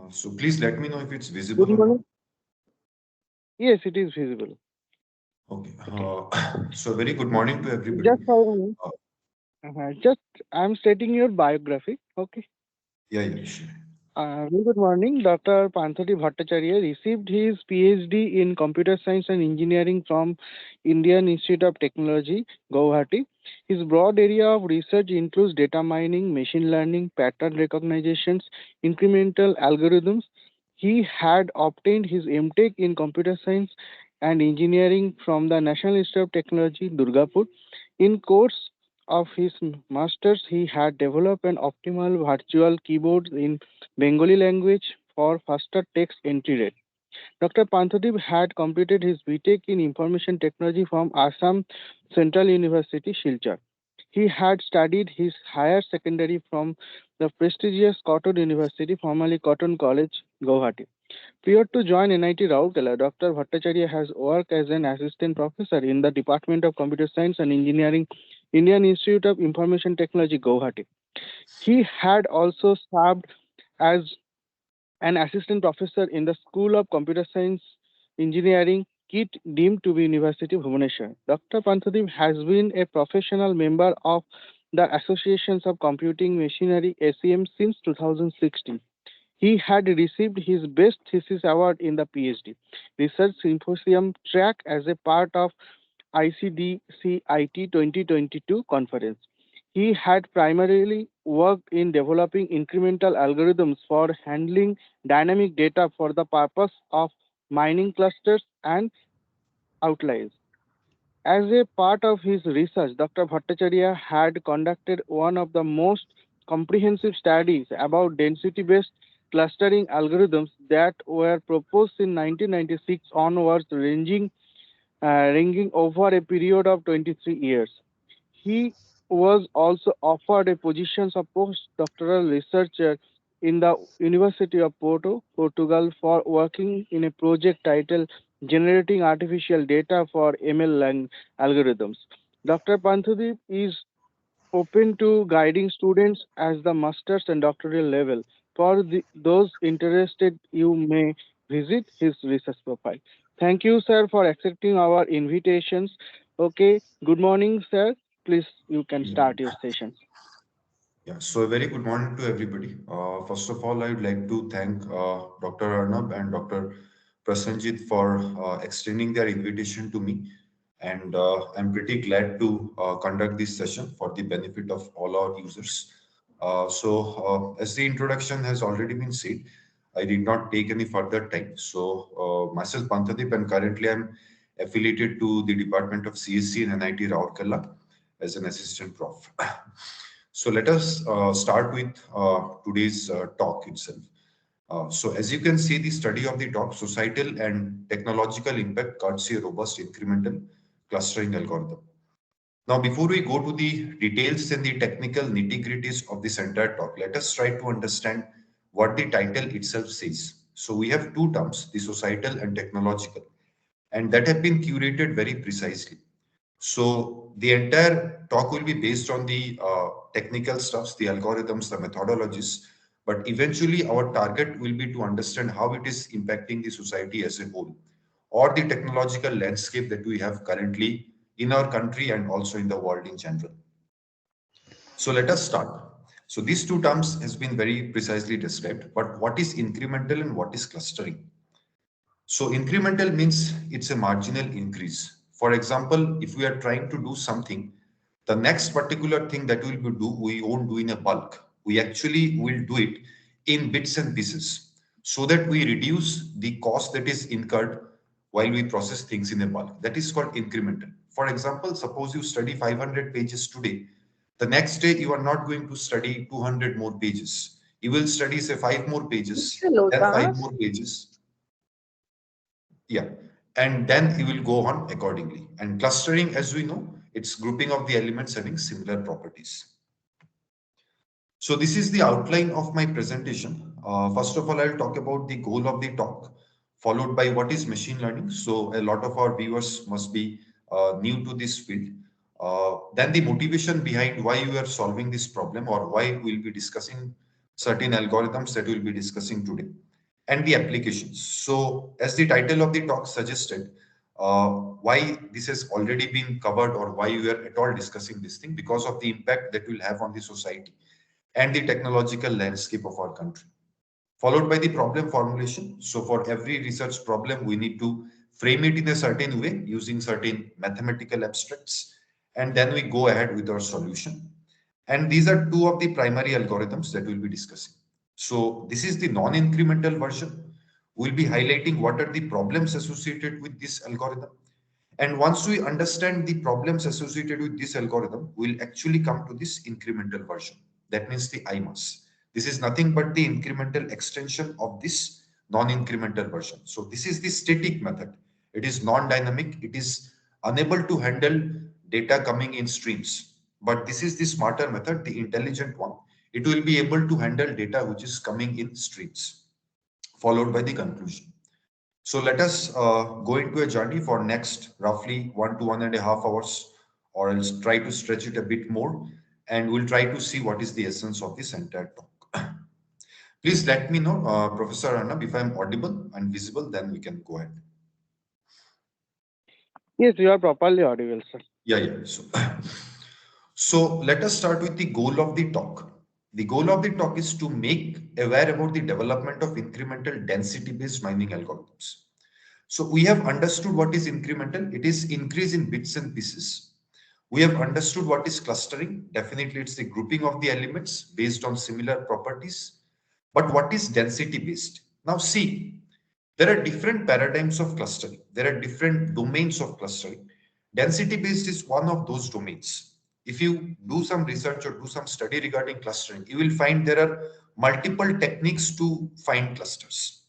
So please let me know if it's Good visible or not. morning. Yes, it is visible. Okay. So very good morning to everybody. Just for a minute. Uh, Just I'm stating your biography. Okay. yeah, yeah, sure. Very good morning. Dr. Panthadeep Bhattacharya received his PhD in Computer Science and Engineering from Indian Institute of Technology, Guwahati. His broad area of research includes data mining, machine learning, pattern recognitions, incremental algorithms. He had obtained his MTech in Computer Science and Engineering from the National Institute of Technology, Durgapur. In course of his masters, he had developed an optimal virtual keyboard in Bengali language for faster text entry rate. Dr. Panthadeep had completed his BTech in Information Technology from Assam Central University, Silchar. He had studied his higher secondary from the prestigious Cotton University, formerly Cotton College, Guwahati. Prior to join NIT Rourkela, Dr. Bhattacharya has worked as an assistant professor in the Department of Computer Science and Engineering, Indian Institute of Information Technology, Guwahati. He had also served as an assistant professor in the School of Computer Science Engineering, KIT, deemed to be University of Bhubaneswar. Dr. Panthadeep has been a professional member of the Associations of Computing Machinery ACM since 2016. He had received his Best Thesis Award in the PhD Research Symposium track as a part of ICDCIT 2022 conference. He had primarily worked in developing incremental algorithms for handling dynamic data for the purpose of mining clusters and outliers. As a part of his research, Dr. Bhattacharya had conducted one of the most comprehensive studies about density based clustering algorithms that were proposed in 1996 onwards, ranging over a period of 23 years. He was also offered a position of postdoctoral researcher in the University of Porto, Portugal, for working in a project titled Generating Artificial Data for Algorithms. Dr. Panthadeep is open to guiding students as the master's and doctoral level. For those interested, you may visit his research profile. Thank you, sir, for accepting our invitations. Okay, good morning, sir. Please, you can Yeah. start your session. Yeah, so a very good morning to everybody. First of all, I would like to thank Dr. Arnab and Dr. Prasenjit for extending their invitation to me. And I'm pretty glad to conduct this session for the benefit of all our users. As the introduction has already been said, I did not take any further time. Myself, Panthadeep, and currently I'm affiliated to the Department of CSC in NIT Rourkela as an assistant prof. So let us start with today's talk itself. As you can see, the study of the talk, societal and technological impact cuts a robust incremental clustering algorithm. Now, before we go to the details and the technical nitty-gritties of this entire talk, let us try to understand what the title itself says. So we have two terms, the societal and technological, and that have been curated very precisely. So the entire talk will be based on the technical stuffs, the algorithms, the methodologies, but eventually our target will be to understand how it is impacting the society as a whole, or the technological landscape that we have currently in our country and also in the world in general. So let us start. So these two terms has been very precisely described, but what is incremental and what is clustering? So incremental means it's a marginal increase. For example, if we are trying to do something, the next particular thing that we won't do in a bulk. We actually will do it in bits and pieces so that we reduce the cost that is incurred while we process things in a bulk. That is called incremental. For example, suppose you study 500 pages today. The next day, you are not going to study 200 more pages. You will study, say, five more pages, then five more pages, yeah, and then you will go on accordingly. And clustering, as we know, it's grouping of the elements having similar properties. So this is the outline of my presentation. First of all, I'll talk about the goal of the talk, followed by what is machine learning. So a lot of our viewers must be new to this field. Then the motivation behind why you are solving this problem or why we'll be discussing certain algorithms that we'll be discussing today, and the applications. So, as the title of the talk suggested, why this has already been covered or why we are at all discussing this thing, because of the impact that will have on the society and the technological landscape of our country. Followed by the problem formulation. So, for every research problem, we need to frame it in a certain way using certain mathematical abstracts, and then we go ahead with our solution. And these are two of the primary algorithms that we'll be discussing. So this is the non-incremental version. We'll be highlighting what are the problems associated with this algorithm. And once we understand the problems associated with this algorithm, we'll actually come to this incremental version. That means the IMAS. This is nothing but the incremental extension of this non-incremental version. So this is the static method. It is non-dynamic. It is unable to handle data coming in streams. But this is the smarter method, the intelligent one. It will be able to handle data which is coming in streams, followed by the conclusion. So let us go into a journey for next roughly 1 to 1.5 hours, or I'll try to stretch it a bit more, and we'll try to see what is the essence of this entire talk. Please let me know, Professor Arnab, if I'm audible and visible, then we can go ahead. Yes, you are properly audible, sir. Yeah. So let us start with the goal of the talk. The goal of the talk is to make aware about the development of incremental density-based mining algorithms. So we have understood what is incremental. It is increase in bits and pieces. We have understood what is clustering. Definitely, it's the grouping of the elements based on similar properties. But what is density based? Now, see, there are different paradigms of clustering. There are different domains of clustering. Density based is one of those domains. If you do some research or do some study regarding clustering, you will find there are multiple techniques to find clusters.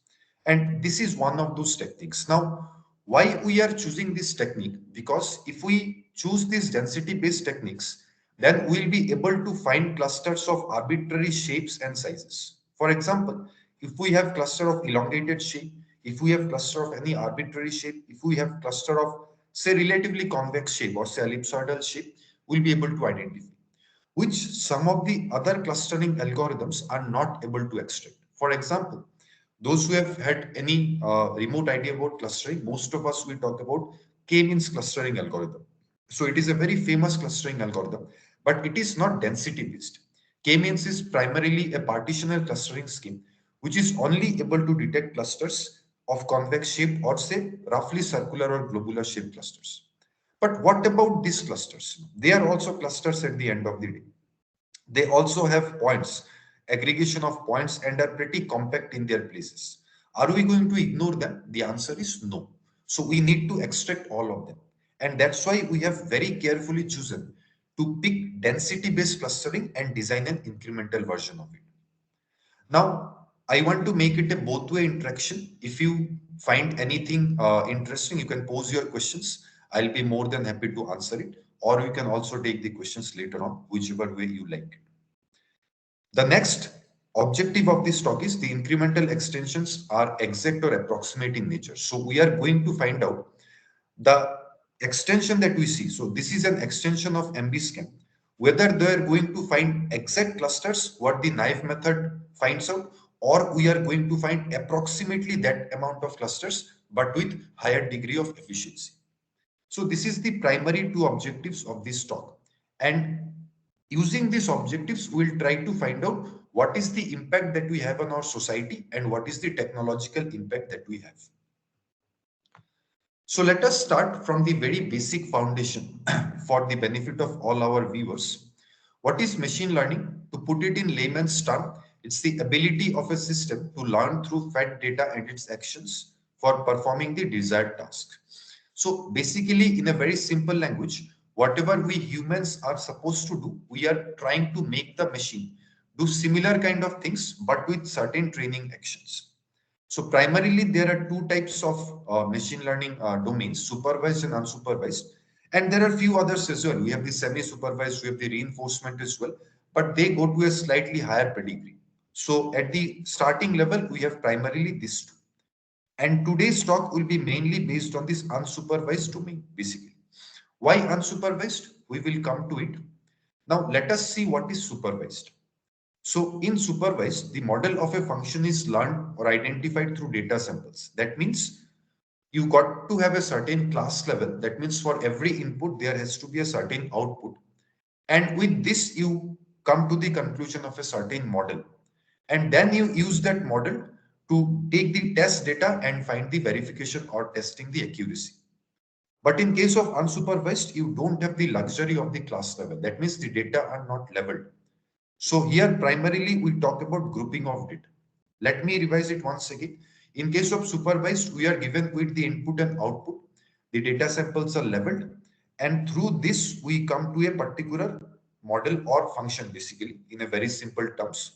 And this is one of those techniques. Now, why we are choosing this technique? Because if we choose these density based techniques, then we'll be able to find clusters of arbitrary shapes and sizes. For example, if we have cluster of elongated shape, if we have cluster of any arbitrary shape, if we have cluster of say relatively convex shape or say ellipsoidal shape, we'll be able to identify, which some of the other clustering algorithms are not able to extract. For example, those who have had any remote idea about clustering, most of us will talk about K-means clustering algorithm. So it is a very famous clustering algorithm, but it is not density based. K-means is primarily a partitional clustering scheme, which is only able to detect clusters of convex shape or say roughly circular or globular shape clusters. But what about these clusters? They are also clusters at the end of the day. They also have points, aggregation of points, and are pretty compact in their places. Are we going to ignore them? The answer is no. So we need to extract all of them. And that's why we have very carefully chosen to pick density based clustering and design an incremental version of it. Now, I want to make it a both way interaction. If you find anything interesting, you can pose your questions. I'll be more than happy to answer it. Or you can also take the questions later on, whichever way you like. The next objective of this talk is the incremental extensions are exact or approximate in nature. So we are going to find out the extension that we see. So this is an extension of MBScan. Whether they are going to find exact clusters, what the naive method finds out, or we are going to find approximately that amount of clusters, but with higher degree of efficiency. So this is the primary two objectives of this talk. And using these objectives, we'll try to find out what is the impact that we have on our society and what is the technological impact that we have. So let us start from the very basic foundation for the benefit of all our viewers. What is machine learning? To put it in layman's term, it's the ability of a system to learn through fed data and its actions for performing the desired task. So basically, in a very simple language, whatever we humans are supposed to do, we are trying to make the machine do similar kind of things, but with certain training actions. So primarily, there are two types of machine learning domains, supervised and unsupervised. And there are few others as well. We have the semi-supervised, we have the reinforcement as well, but they go to a slightly higher pedigree. So at the starting level, we have primarily these two. And today's talk will be mainly based on this unsupervised domain, basically. Why unsupervised? We will come to it. Now, let us see what is supervised. So in supervised, the model of a function is learned or identified through data samples. That means you got to have a certain class level. That means for every input, there has to be a certain output. And with this, you come to the conclusion of a certain model. And then you use that model to take the test data and find the verification or testing the accuracy. But in case of unsupervised, you don't have the luxury of the class level. That means the data are not leveled. So here primarily we talk about grouping of data. Let me revise it once again. In case of supervised, we are given with the input and output. The data samples are leveled, and through this we come to a particular model or function basically in a very simple terms.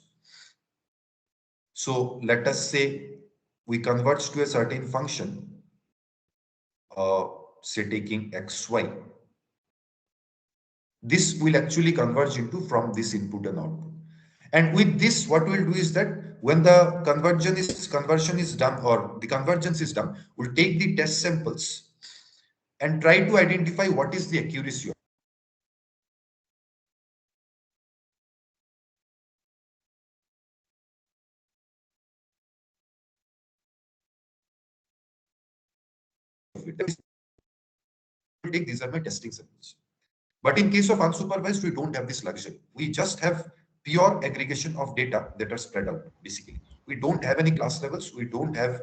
So let us say we converge to a certain function, uh, say taking xy. This will actually converge into from this input and output. And with this, what we'll do is that when the conversion is done or the convergence is done, we'll take the test samples and try to identify what is the accuracy of it. Will take these are my testing samples. But in case of unsupervised, we don't have this luxury. We just have pure aggregation of data that are spread out, basically. We don't have any class levels. We don't have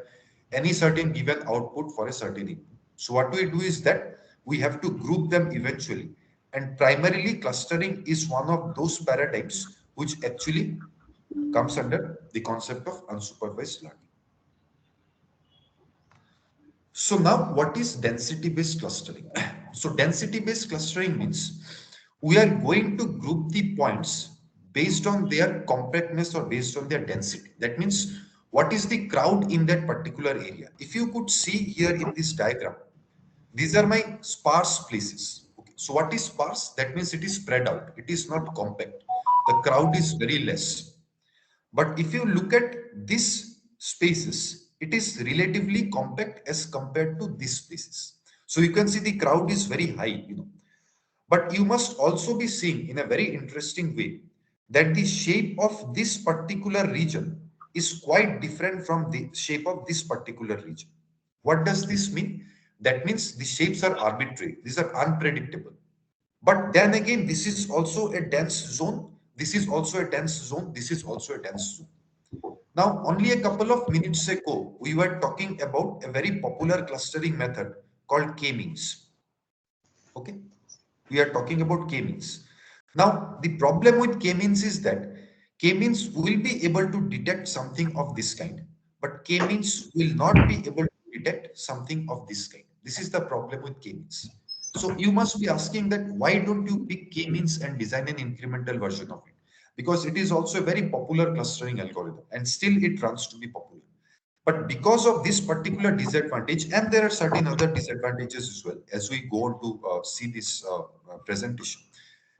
any certain given output for a certain input. So what we do is that we have to group them eventually. And primarily clustering is one of those paradigms which actually comes under the concept of unsupervised learning. So now what is density-based clustering? So density-based clustering means we are going to group the points based on their compactness or based on their density. That means what is the crowd in that particular area? If you could see here in this diagram, these are my sparse places. Okay. So what is sparse? That means it is spread out. It is not compact. The crowd is very less. But if you look at these spaces, it is relatively compact as compared to these spaces. So you can see the crowd is very high. But you must also be seeing in a very interesting way that the shape of this particular region is quite different from the shape of this particular region. What does this mean? That means the shapes are arbitrary. These are unpredictable. But then again, this is also a dense zone. This is also a dense zone. This is also a dense zone. Now, only a couple of minutes ago, we were talking about a very popular clustering method called k-means. Okay, we are talking about k-means. Now, the problem with k-means is that k-means will be able to detect something of this kind, but k-means will not be able to detect something of this kind. This is the problem with k-means. So you must be asking that why don't you pick k-means and design an incremental version of it? Because it is also a very popular clustering algorithm and still it runs to be popular. But because of this particular disadvantage, and there are certain other disadvantages as well, as we go on to see this presentation.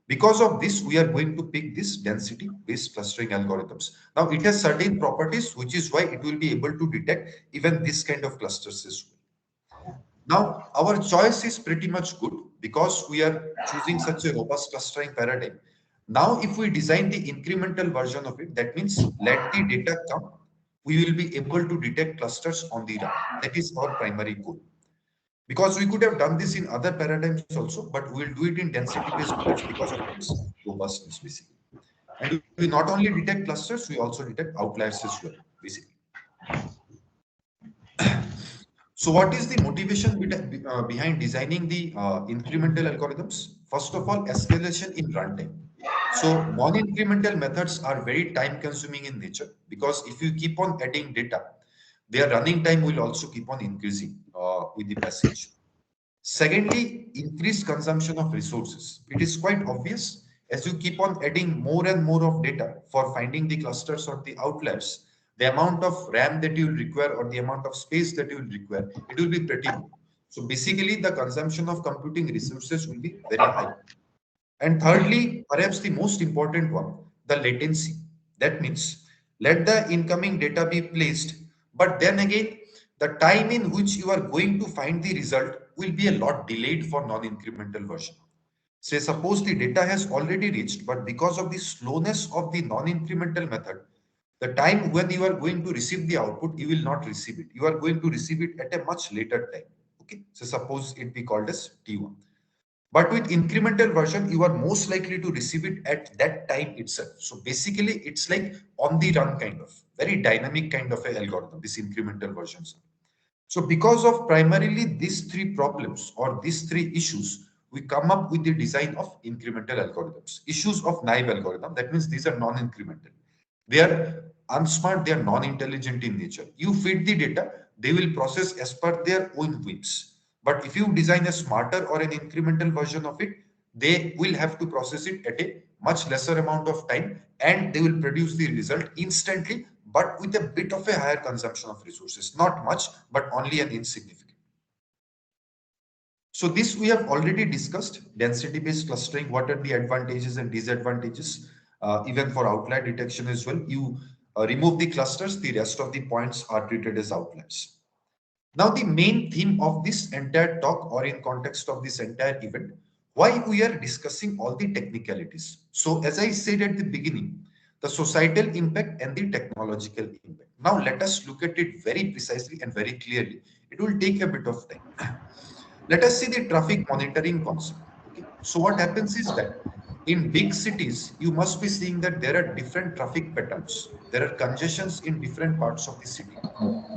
Because of this, we are going to pick this density-based clustering algorithms. Now, it has certain properties, which is why it will be able to detect even this kind of clusters as well. Now, our choice is pretty much good because we are choosing such a robust clustering paradigm. Now, if we design the incremental version of it, that means let the data come, we will be able to detect clusters on the run. That is our primary goal. Because we could have done this in other paradigms also, but we will do it in density-based methods because of its robustness, basically. And we not only detect clusters, we also detect outliers as well, basically. So what is the motivation behind designing the incremental algorithms? First of all, escalation in runtime. So non-incremental methods are very time consuming in nature because if you keep on adding data, their running time will also keep on increasing with the passage. Secondly, increased consumption of resources. It is quite obvious as you keep on adding more and more of data for finding the clusters or the outliers, the amount of RAM that you will require or the amount of space that you will require, it will be pretty more. So basically, the consumption of computing resources will be very high. And thirdly, perhaps the most important one, the latency. That means let the incoming data be placed, but then again, the time in which you are going to find the result will be a lot delayed for non-incremental version. Say suppose the data has already reached, but because of the slowness of the non-incremental method, the time when you are going to receive the output, you will not receive it. You are going to receive it at a much later time. Okay. So suppose it be called as T1. But with incremental version, you are most likely to receive it at that time itself. So basically, it's like on the run kind of very dynamic kind of a algorithm, this incremental versions. So because of primarily these three problems or these three issues, we come up with the design of incremental algorithms. Issues of naive algorithm, that means these are non-incremental. They are unsmart, they are non-intelligent in nature. You feed the data, they will process as per their own whims. But if you design a smarter or an incremental version of it, they will have to process it at a much lesser amount of time and they will produce the result instantly, but with a bit of a higher consumption of resources. Not much, but only an insignificant. So this we have already discussed, density-based clustering, what are the advantages and disadvantages, even for outlier detection as well. You remove the clusters, the rest of the points are treated as outliers. Now, the main theme of this entire talk or in context of this entire event, why we are discussing all the technicalities. So, as I said at the beginning, the societal impact and the technological impact. Now, let us look at it very precisely and very clearly. It will take a bit of time. Let us see the traffic monitoring concept. Okay. So, what happens is that in big cities, you must be seeing that there are different traffic patterns. There are congestions in different parts of the city,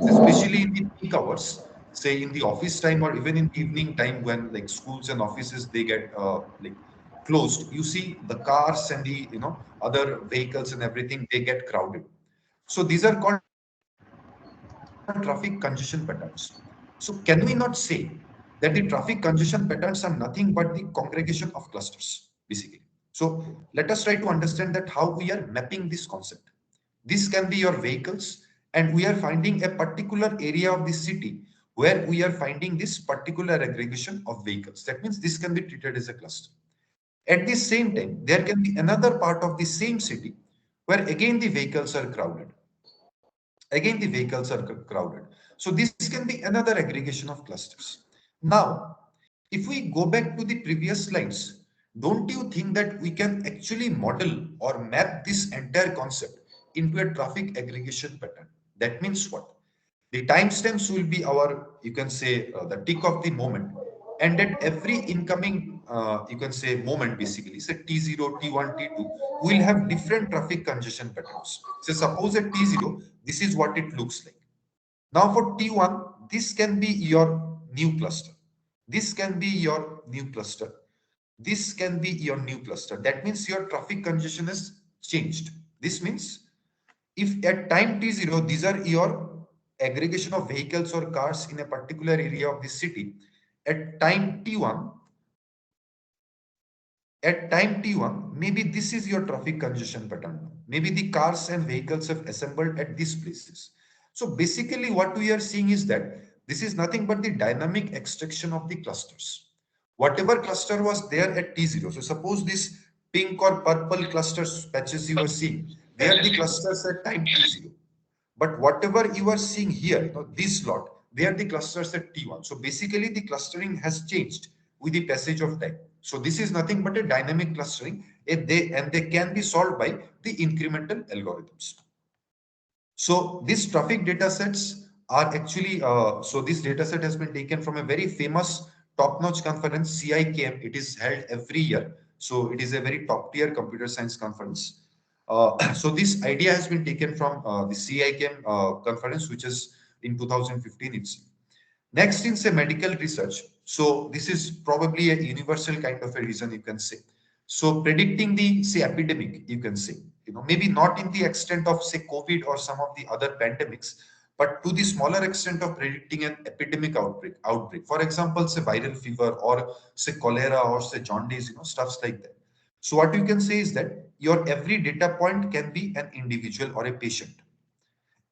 especially in the peak hours, say in the office time or even in the evening time when like schools and offices they get like closed. You see the cars and the other vehicles and everything they get crowded. So these are called traffic congestion patterns. So can we not say that the traffic congestion patterns are nothing but the congregation of clusters, basically? So let us try to understand that how we are mapping this concept. This can be your vehicles, and we are finding a particular area of the city where we are finding this particular aggregation of vehicles. That means this can be treated as a cluster. At the same time, there can be another part of the same city where again the vehicles are crowded. Again, the vehicles are crowded. So this can be another aggregation of clusters. Now, if we go back to the previous slides, don't you think that we can actually model or map this entire concept into a traffic aggregation pattern? That means what? The timestamps will be our, you can say, the tick of the moment. And at every incoming, you can say, moment, basically, say T0, T1, T2, we'll have different traffic congestion patterns. So suppose at T0, this is what it looks like. Now for T1, this can be your new cluster. This can be your new cluster. This can be your new cluster. That means your traffic congestion has changed. This means if at time T0, these are your aggregation of vehicles or cars in a particular area of the city, at time T1, at time T1, maybe this is your traffic congestion pattern. Maybe the cars and vehicles have assembled at these places. So basically what we are seeing is that this is nothing but the dynamic extraction of the clusters. Whatever cluster was there at T0. So suppose this pink or purple clusters patches you are seeing, they are the clusters at time T0. But whatever you are seeing here, this lot, they are the clusters at T1. So basically the clustering has changed with the passage of time. So this is nothing but a dynamic clustering, and they can be solved by the incremental algorithms. So these traffic data sets are actually, so this data set has been taken from a very famous top-notch conference, CIKM. It is held every year. So it is a very top-tier computer science conference. So this idea has been taken from the CIKM conference, which is in 2015 itself. Next in say medical research. So this is probably a universal kind of a reason you can say. So predicting the say epidemic, you can say, maybe not in the extent of say COVID or some of the other pandemics, but to the smaller extent of predicting an epidemic outbreak. For example, say viral fever or say cholera or say jaundice, stuffs like that. So what you can say is that your every data point can be an individual or a patient,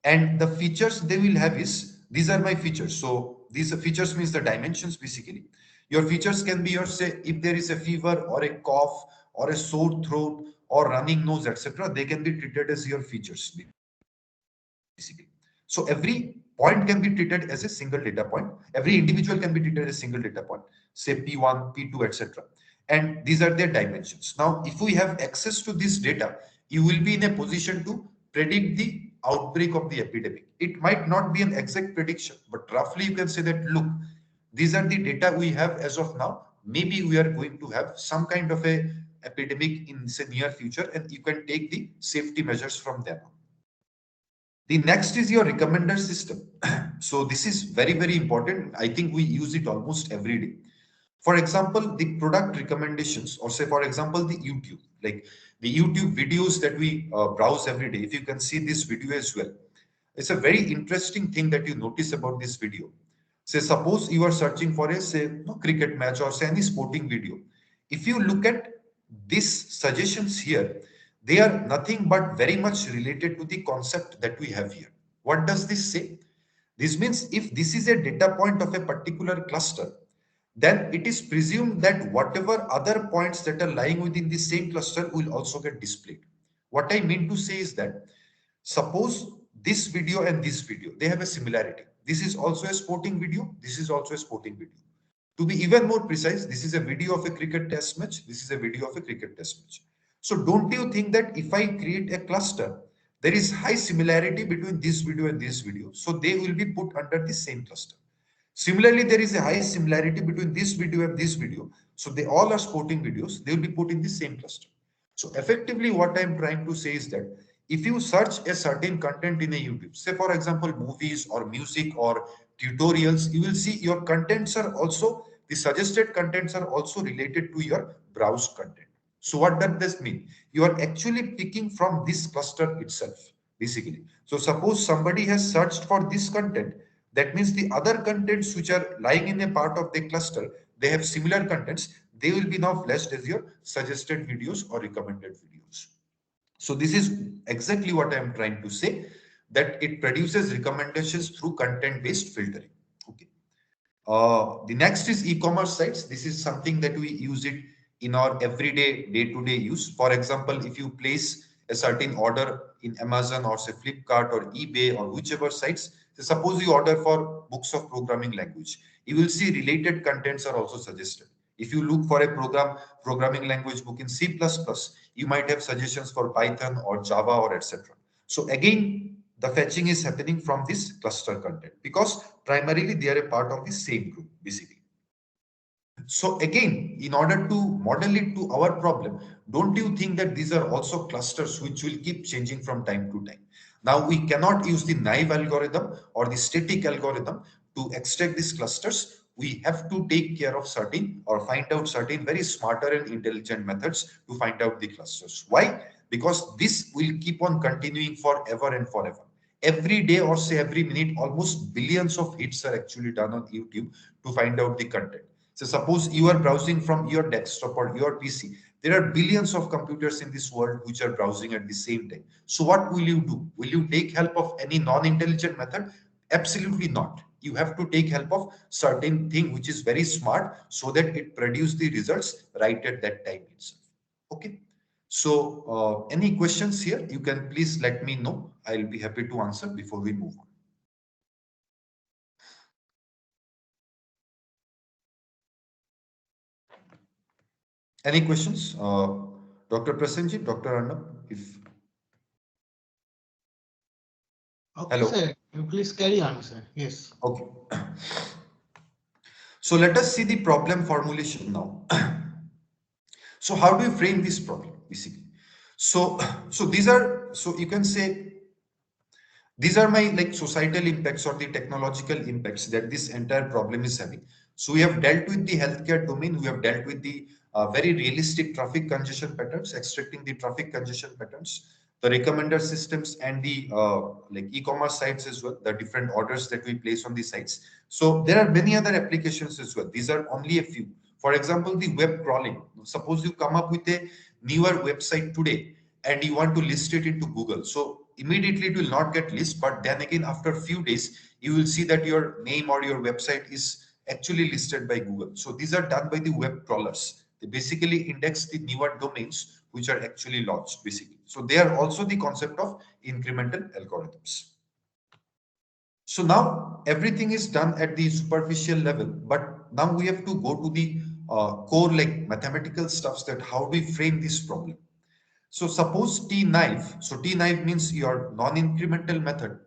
and the features they will have is these are my features. So these features means the dimensions basically. Your features can be your say if there is a fever or a cough or a sore throat or running nose, etc., they can be treated as your features basically. So every point can be treated as a single data point. Every individual can be treated as a single data point, say P1, P2, etc. and these are their dimensions. Now, if we have access to this data, you will be in a position to predict the outbreak of the epidemic. It might not be an exact prediction, but roughly you can say that, look, these are the data we have as of now. Maybe we are going to have some kind of a epidemic in the near future, and you can take the safety measures from them. The next is your recommender system. So this is very, very important. I think we use it almost every day. For example, the product recommendations, or say, for example, the YouTube, like the YouTube videos that we browse every day. If you can see this video as well, it's a very interesting thing that you notice about this video. Say, suppose you are searching for a, say, no, cricket match or say any sporting video. If you look at these suggestions here, they are nothing but very much related to the concept that we have here. What does this say? This means if this is a data point of a particular cluster, then it is presumed that whatever other points that are lying within the same cluster will also get displayed. What I mean to say is that suppose this video and this video, they have a similarity. This is also a sporting video. This is also a sporting video. To be even more precise, this is a video of a cricket test match. This is a video of a cricket test match. So don't you think that if I create a cluster, there is high similarity between this video and this video. So they will be put under the same cluster. Similarly, there is a high similarity between this video and this video. So they all are sporting videos. They will be put in the same cluster. So effectively, what I'm trying to say is that if you search a certain content in a YouTube, say for example, movies or music or tutorials, you will see your contents are also, the suggested contents are also related to your browsed content. So what does this mean? You are actually picking from this cluster itself, basically. So suppose somebody has searched for this content, that means the other contents which are lying in a part of the cluster, they have similar contents. They will be now flashed as your suggested videos or recommended videos. So this is exactly what I am trying to say, that it produces recommendations through content-based filtering. Okay. The next is e-commerce sites. This is something that we use it in our everyday, day-to-day use. For example, if you place a certain order in Amazon or say Flipkart or eBay or whichever sites, so suppose you order for books of programming language, you will see related contents are also suggested. If you look for a programming language book in C++, you might have suggestions for Python or Java or etc. So again, the fetching is happening from this cluster content because primarily they are a part of the same group, basically. So again, in order to model it to our problem, don't you think that these are also clusters which will keep changing from time to time? Now we cannot use the naive algorithm or the static algorithm to extract these clusters. We have to take care of certain or find out certain very smarter and intelligent methods to find out the clusters. Why? Because this will keep on continuing forever and forever. Every day or say every minute, almost billions of hits are actually done on YouTube to find out the content. So suppose you are browsing from your desktop or your PC. There are billions of computers in this world which are browsing at the same time. So what will you do? Will you take help of any non-intelligent method? Absolutely not. You have to take help of certain thing which is very smart so that it produce the results right at that time itself. Okay. So any questions here? You can please let me know. I'll be happy to answer before we move on. Any questions? Dr. Prasenjit, Dr. Arnab, if Okay, hello. sir. You please carry on, sir. Yes. Okay. So let us see the problem formulation now. So how do you frame this problem basically? So so these are, so you can say these are my like societal impacts or the technological impacts that this entire problem is having. So we have dealt with the healthcare domain. We have dealt with the very realistic traffic congestion patterns, extracting the traffic congestion patterns, the recommender systems, and the like e-commerce sites as well, the different orders that we place on the sites. So there are many other applications as well. These are only a few. For example, the web crawling. Suppose you come up with a newer website today and you want to list it into Google. So immediately it will not get list, but then again, after a few days, you will see that your name or your website is actually listed by Google. So these are done by the web crawlers. They basically index the newer domains which are actually launched, basically. So they are also the concept of incremental algorithms. So now everything is done at the superficial level, but now we have to go to the core like mathematical stuffs that how do we frame this problem. So suppose T knife. So T knife means your non-incremental method.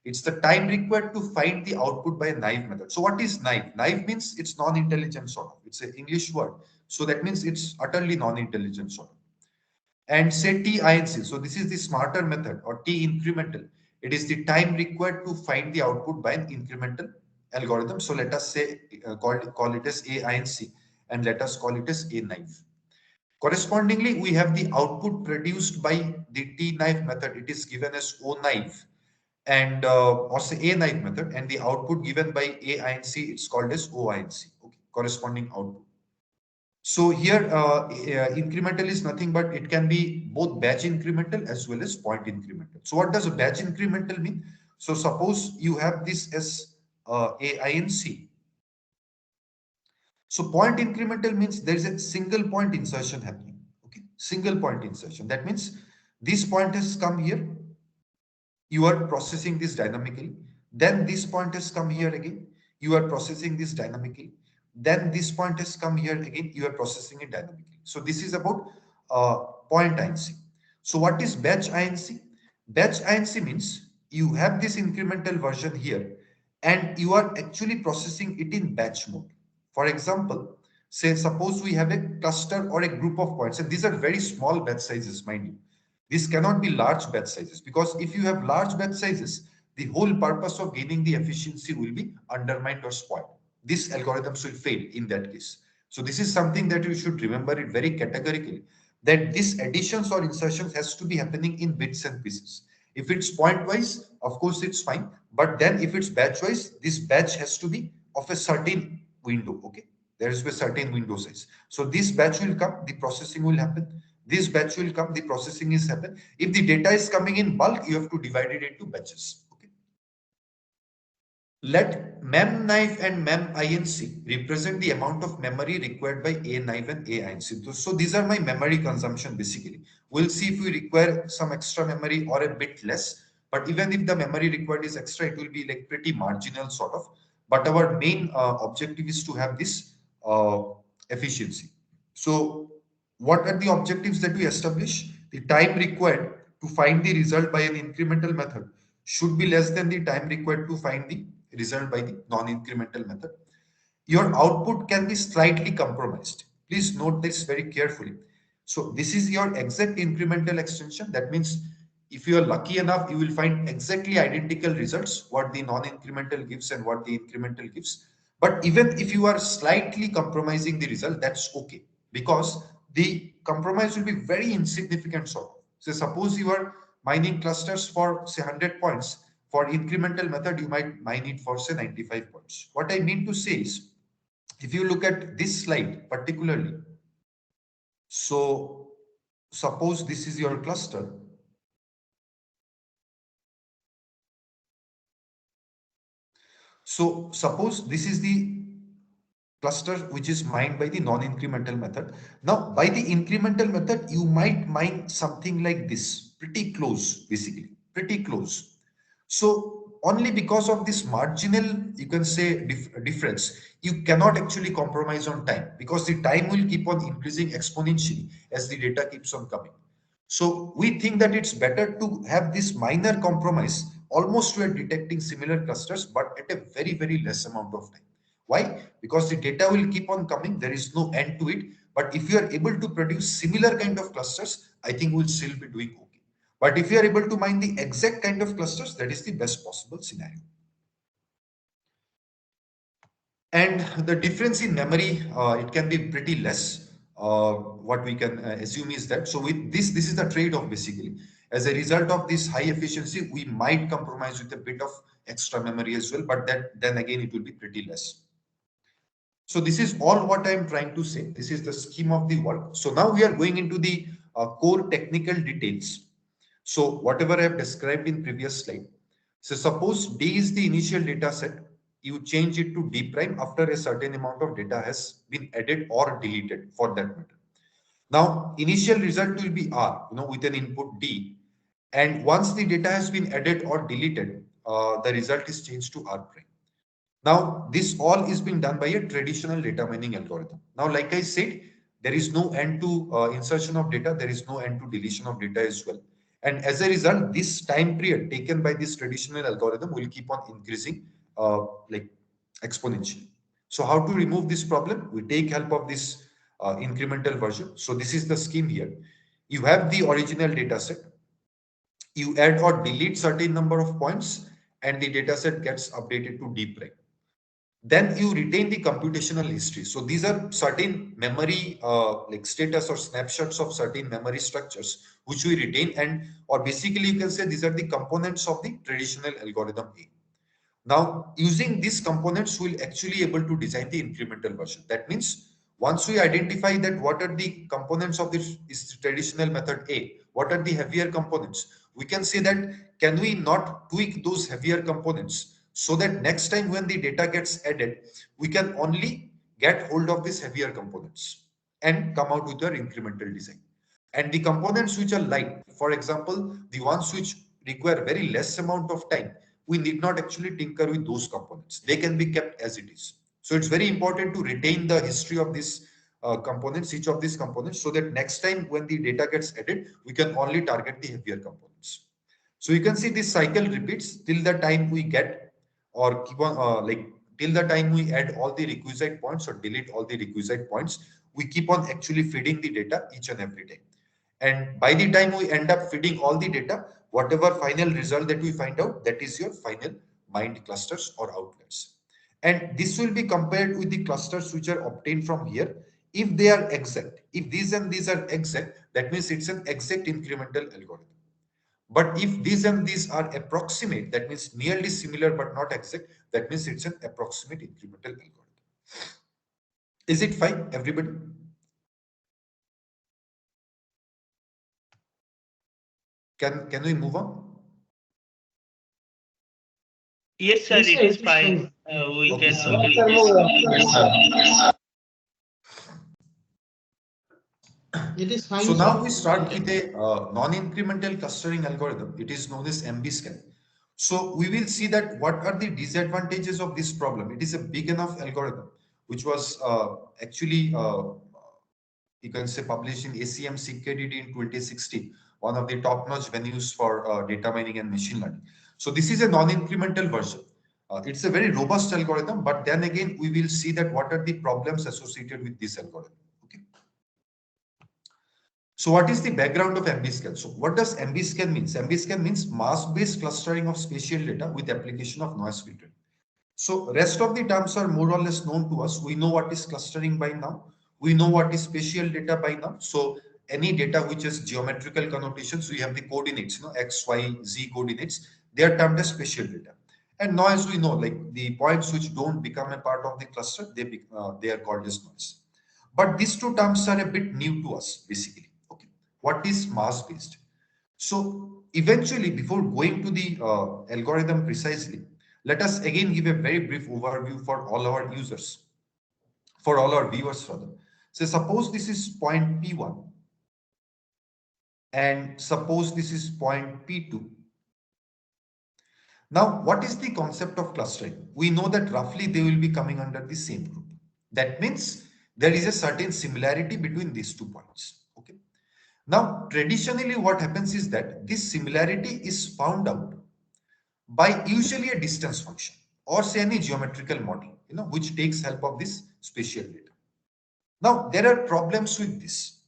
It's the time required to find the output by a knife method. So what is knife? Knife means it's non-intelligent sort of. It's an English word. So that means it's utterly non-intelligent sort of. And say TINC. So this is the smarter method or T incremental. It is the time required to find the output by an incremental algorithm. So let us say call it as AINC and let us call it as A knife. Correspondingly, we have the output produced by the T knife method. It is given as O knife and or say A knife method, and the output given by AINC it's called as OINC. Okay, corresponding output. So here, incremental is nothing but it can be both batch incremental as well as point incremental. So what does a batch incremental mean? So suppose you have this as AINC. So point incremental means there is a single point insertion happening. Okay, single point insertion. That means this point has come here. You are processing this dynamically. Then this point has come here again. You are processing this dynamically. Then this point has come here again. You are processing it dynamically. So this is about point INC. So what is batch INC? Batch INC means you have this incremental version here and you are actually processing it in batch mode. For example, say suppose we have a cluster or a group of points, and these are very small batch sizes, mind you. This cannot be large batch sizes because if you have large batch sizes, the whole purpose of gaining the efficiency will be undermined or spoiled. These algorithms will fail in that case. So this is something that you should remember it very categorically, that this additions or insertions has to be happening in bits and pieces. If it's point wise, of course it's fine. But then if it's batch wise, this batch has to be of a certain window. Okay. There is a certain window size. So this batch will come, the processing will happen. This batch will come, the processing is happen. If the data is coming in bulk, you have to divide it into batches. Okay. Let mem knife and mem inc represent the amount of memory required by a knife and a inc. So these are my memory consumption basically. We'll see if we require some extra memory or a bit less. But even if the memory required is extra, it will be like pretty marginal sort of. But our main objective is to have this efficiency. So what are the objectives that we establish? The time required to find the result by an incremental method should be less than the time required to find the result by the non-incremental method. Your output can be slightly compromised. Please note this very carefully. So this is your exact incremental extension. That means if you are lucky enough, you will find exactly identical results, what the non-incremental gives and what the incremental gives. But even if you are slightly compromising the result, that's okay because the compromise will be very insignificant sort of. So suppose you are mining clusters for say 100 points. For incremental method, you might mine it for say 95 points. What I mean to say is, if you look at this slide particularly, so suppose this is your cluster. So suppose this is the cluster which is mined by the non-incremental method. Now, by the incremental method, you might mine something like this, pretty close, basically, pretty close. So only because of this marginal, you can say difference, you cannot actually compromise on time because the time will keep on increasing exponentially as the data keeps on coming. So we think that it's better to have this minor compromise. Almost we are detecting similar clusters, but at a very, very less amount of time. Why? Because the data will keep on coming. There is no end to it. But if you are able to produce similar kind of clusters, I think we'll still be doing okay. But if you are able to mine the exact kind of clusters, that is the best possible scenario. And the difference in memory, it can be pretty less. What we can assume is that, so with this is the trade-off basically. As a result of this high efficiency, we might compromise with a bit of extra memory as well, but that then again, it will be pretty less. So this is all what I'm trying to say. This is the scheme of the work. So now we are going into the core technical details. So whatever I have described in previous slide. So suppose D is the initial data set. You change it to D prime after a certain amount of data has been added or deleted for that matter. Now initial result will be R, with an input D. And once the data has been added or deleted, the result is changed to R prime. Now, this all is being done by a traditional data mining algorithm. Now, like I said, there is no end to insertion of data. There is no end to deletion of data as well. And as a result, this time period taken by this traditional algorithm will keep on increasing like exponentially. So how to remove this problem? We take help of this incremental version. So this is the scheme here. You have the original data set. You add or delete certain number of points and the data set gets updated to deep prime. Then you retain the computational history. So these are certain memory like status or snapshots of certain memory structures which we retain, and or basically you can say these are the components of the traditional algorithm A. Now, using these components, we'll actually able to design the incremental version. That means once we identify that what are the components of this is traditional method A, what are the heavier components, we can say that can we not tweak those heavier components so that next time when the data gets added, we can only get hold of these heavier components and come out with our incremental design. And the components which are light, for example, the ones which require very less amount of time, we need not actually tinker with those components. They can be kept as it is. So it's very important to retain the history of these components, each of these components, so that next time when the data gets added, we can only target the heavier components. So you can see this cycle repeats till the time we get or keep on like till the time we add all the requisite points or delete all the requisite points, we keep on actually feeding the data each and every time. And by the time we end up feeding all the data, whatever final result that we find out, that is your final mined clusters or outlets. And this will be compared with the clusters which are obtained from here. If they are exact, if these and these are exact, that means it's an exact incremental algorithm. But if these and these are approximate, that means nearly similar but not exact, that means it's an approximate incremental algorithm. Is it fine, everybody? Can we move on? Yes, sir, Yes, sir, it is it is fine. fine. We Okay, can sir. totally proceed. It is So fine, now sir. we start with a non-incremental clustering algorithm. It is known as MB-scan. So we will see that what are the disadvantages of this problem. It is a big enough algorithm, which was actually you can say published in ACM CKDD in 2016, one of the top-notch venues for data mining and machine learning. So this is a non-incremental version. It's a very robust algorithm, but then again, we will see that what are the problems associated with this algorithm. Okay. So what is the background of MB-scan? So what does MB-scan means? MB-scan means mask-based clustering of spatial data with application of noise filtering. So rest of the terms are more or less known to us. We know what is clustering by now. We know what is spatial data by now. So any data which has geometrical connotations, we have the coordinates, x, y, z coordinates. They are termed as spatial data. And noise, we know, like the points which don't become a part of the cluster, they are called as noise. But these two terms are a bit new to us, basically. Okay, what is mask based? So eventually, before going to the algorithm precisely, let us again give a very brief overview for all our users, for all our viewers rather. So suppose this is point P1 and suppose this is point P2. Now, what is the concept of clustering? We know that roughly they will be coming under the same group. That means there is a certain similarity between these 2 points. Okay. Now, traditionally, what happens is that this similarity is found out by usually a distance function or say any geometrical model, which takes help of this spatial data. Now, there are problems with this.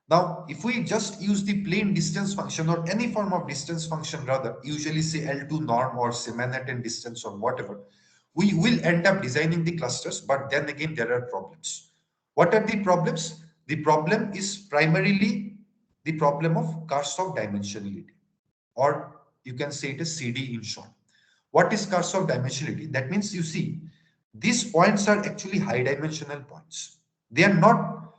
Now, if we just use the plain distance function or any form of distance function rather, usually say L2 norm or say Manhattan distance or whatever, we will end up designing the clusters, but then again, there are problems. What are the problems? The problem is primarily the problem of curse of dimensionality, or you can say it as CD in short. What is curse of dimensionality? That means you see, these points are actually high dimensional points. They are not,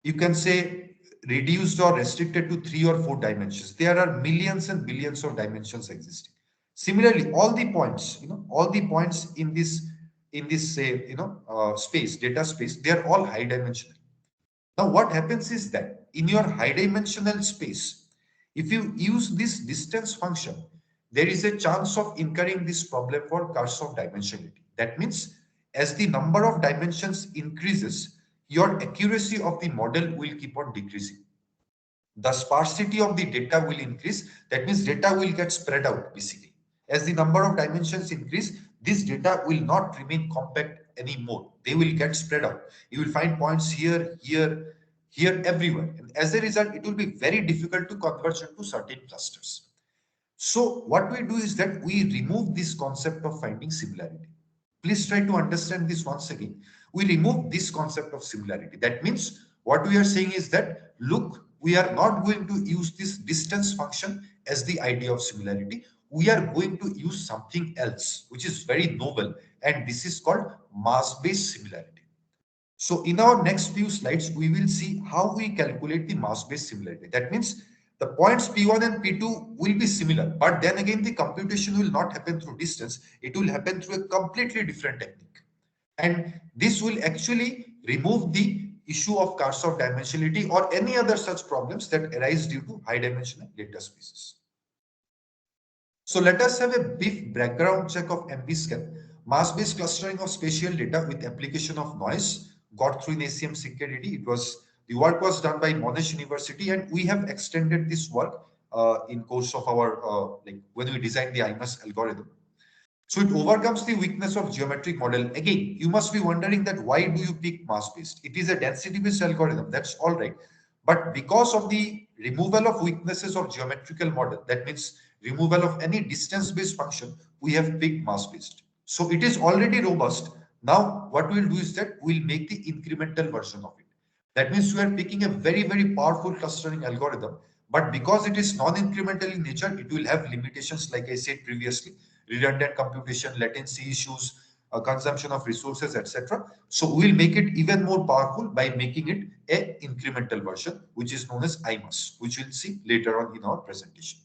you can say, reduced or restricted to 3 or 4 dimensions. There are millions and billions of dimensions existing. Similarly, all the points, all the points in this say, space, data space, they are all high dimensional. Now, what happens is that in your high dimensional space, if you use this distance function, there is a chance of incurring this problem for curse of dimensionality. That means as the number of dimensions increases, your accuracy of the model will keep on decreasing. The sparsity of the data will increase. That means data will get spread out basically. As the number of dimensions increase, this data will not remain compact anymore. They will get spread out. You will find points here, here, here, everywhere. And as a result, it will be very difficult to converge into certain clusters. So what we do is that we remove this concept of finding similarity. Please try to understand this once again. We remove this concept of similarity. That means what we are saying is that, look, we are not going to use this distance function as the idea of similarity. We are going to use something else, which is very novel, and this is called mass-based similarity. So in our next few slides, we will see how we calculate the mass-based similarity. That means the points P1 and P2 will be similar, but then again, the computation will not happen through distance. It will happen through a completely different technique. And this will actually remove the issue of Karsov dimensionality or any other such problems that arise due to high dimensional data spaces. So let us have a brief background check of MBScan, mass-based clustering of spatial data with application of noise, got through in ACM CKDD. The work was done by Monash University, and we have extended this work in course of our when we designed the IMAS algorithm. So it overcomes the weakness of geometric model. Again, you must be wondering that why do you pick mass-based? It is a density-based algorithm. That's all right. But because of the removal of weaknesses of geometrical model, that means removal of any distance-based function, we have picked mass-based. So it is already robust. Now, what we'll do is that we'll make the incremental version of it. That means we are picking a very, very powerful clustering algorithm. But because it is non-incremental in nature, it will have limitations, like I said previously, redundant computation, latency issues, consumption of resources, etc. So we'll make it even more powerful by making it a incremental version, which is known as IMAS, which we'll see later on in our presentation.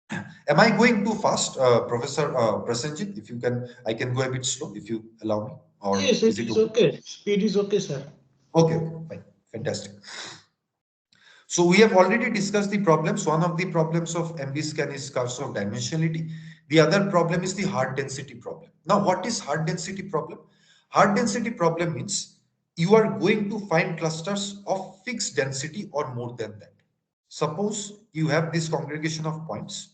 Am I going too fast, Professor Prasenjit? If you can, I can go a bit slow if you allow me. Or Yes, is it it is okay? okay. Speed is okay, sir. Okay, fine, fantastic. So we have already discussed the problems. One of the problems of MBScan is Karsov dimensionality. The other problem is the hard density problem. Now, what is hard density problem? Hard density problem means you are going to find clusters of fixed density or more than that. Suppose you have this congregation of points.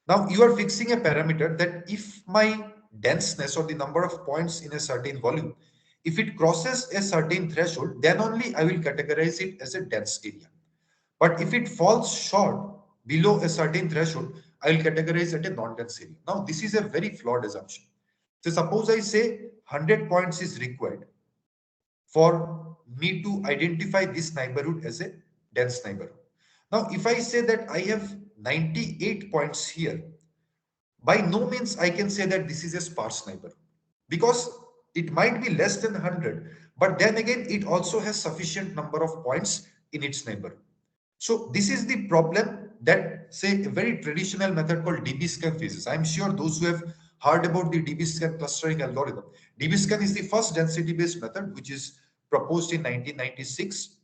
Now you are fixing a parameter that if my denseness or the number of points in a certain volume, if it crosses a certain threshold, then only I will categorize it as a dense area. But if it falls short below a certain threshold, I will categorize it a non-dense area. Now, this is a very flawed assumption. So suppose I say 100 points is required for me to identify this neighborhood as a dense neighborhood. Now, if I say that I have 98 points here, by no means I can say that this is a sparse neighborhood, because it might be less than 100, but then again, it also has sufficient number of points in its neighborhood. So this is the problem that, say, a very traditional method called DB-scan faces. I'm sure those who have heard about the DB-scan clustering algorithm. DB-scan is the first density-based method which is proposed in 1996.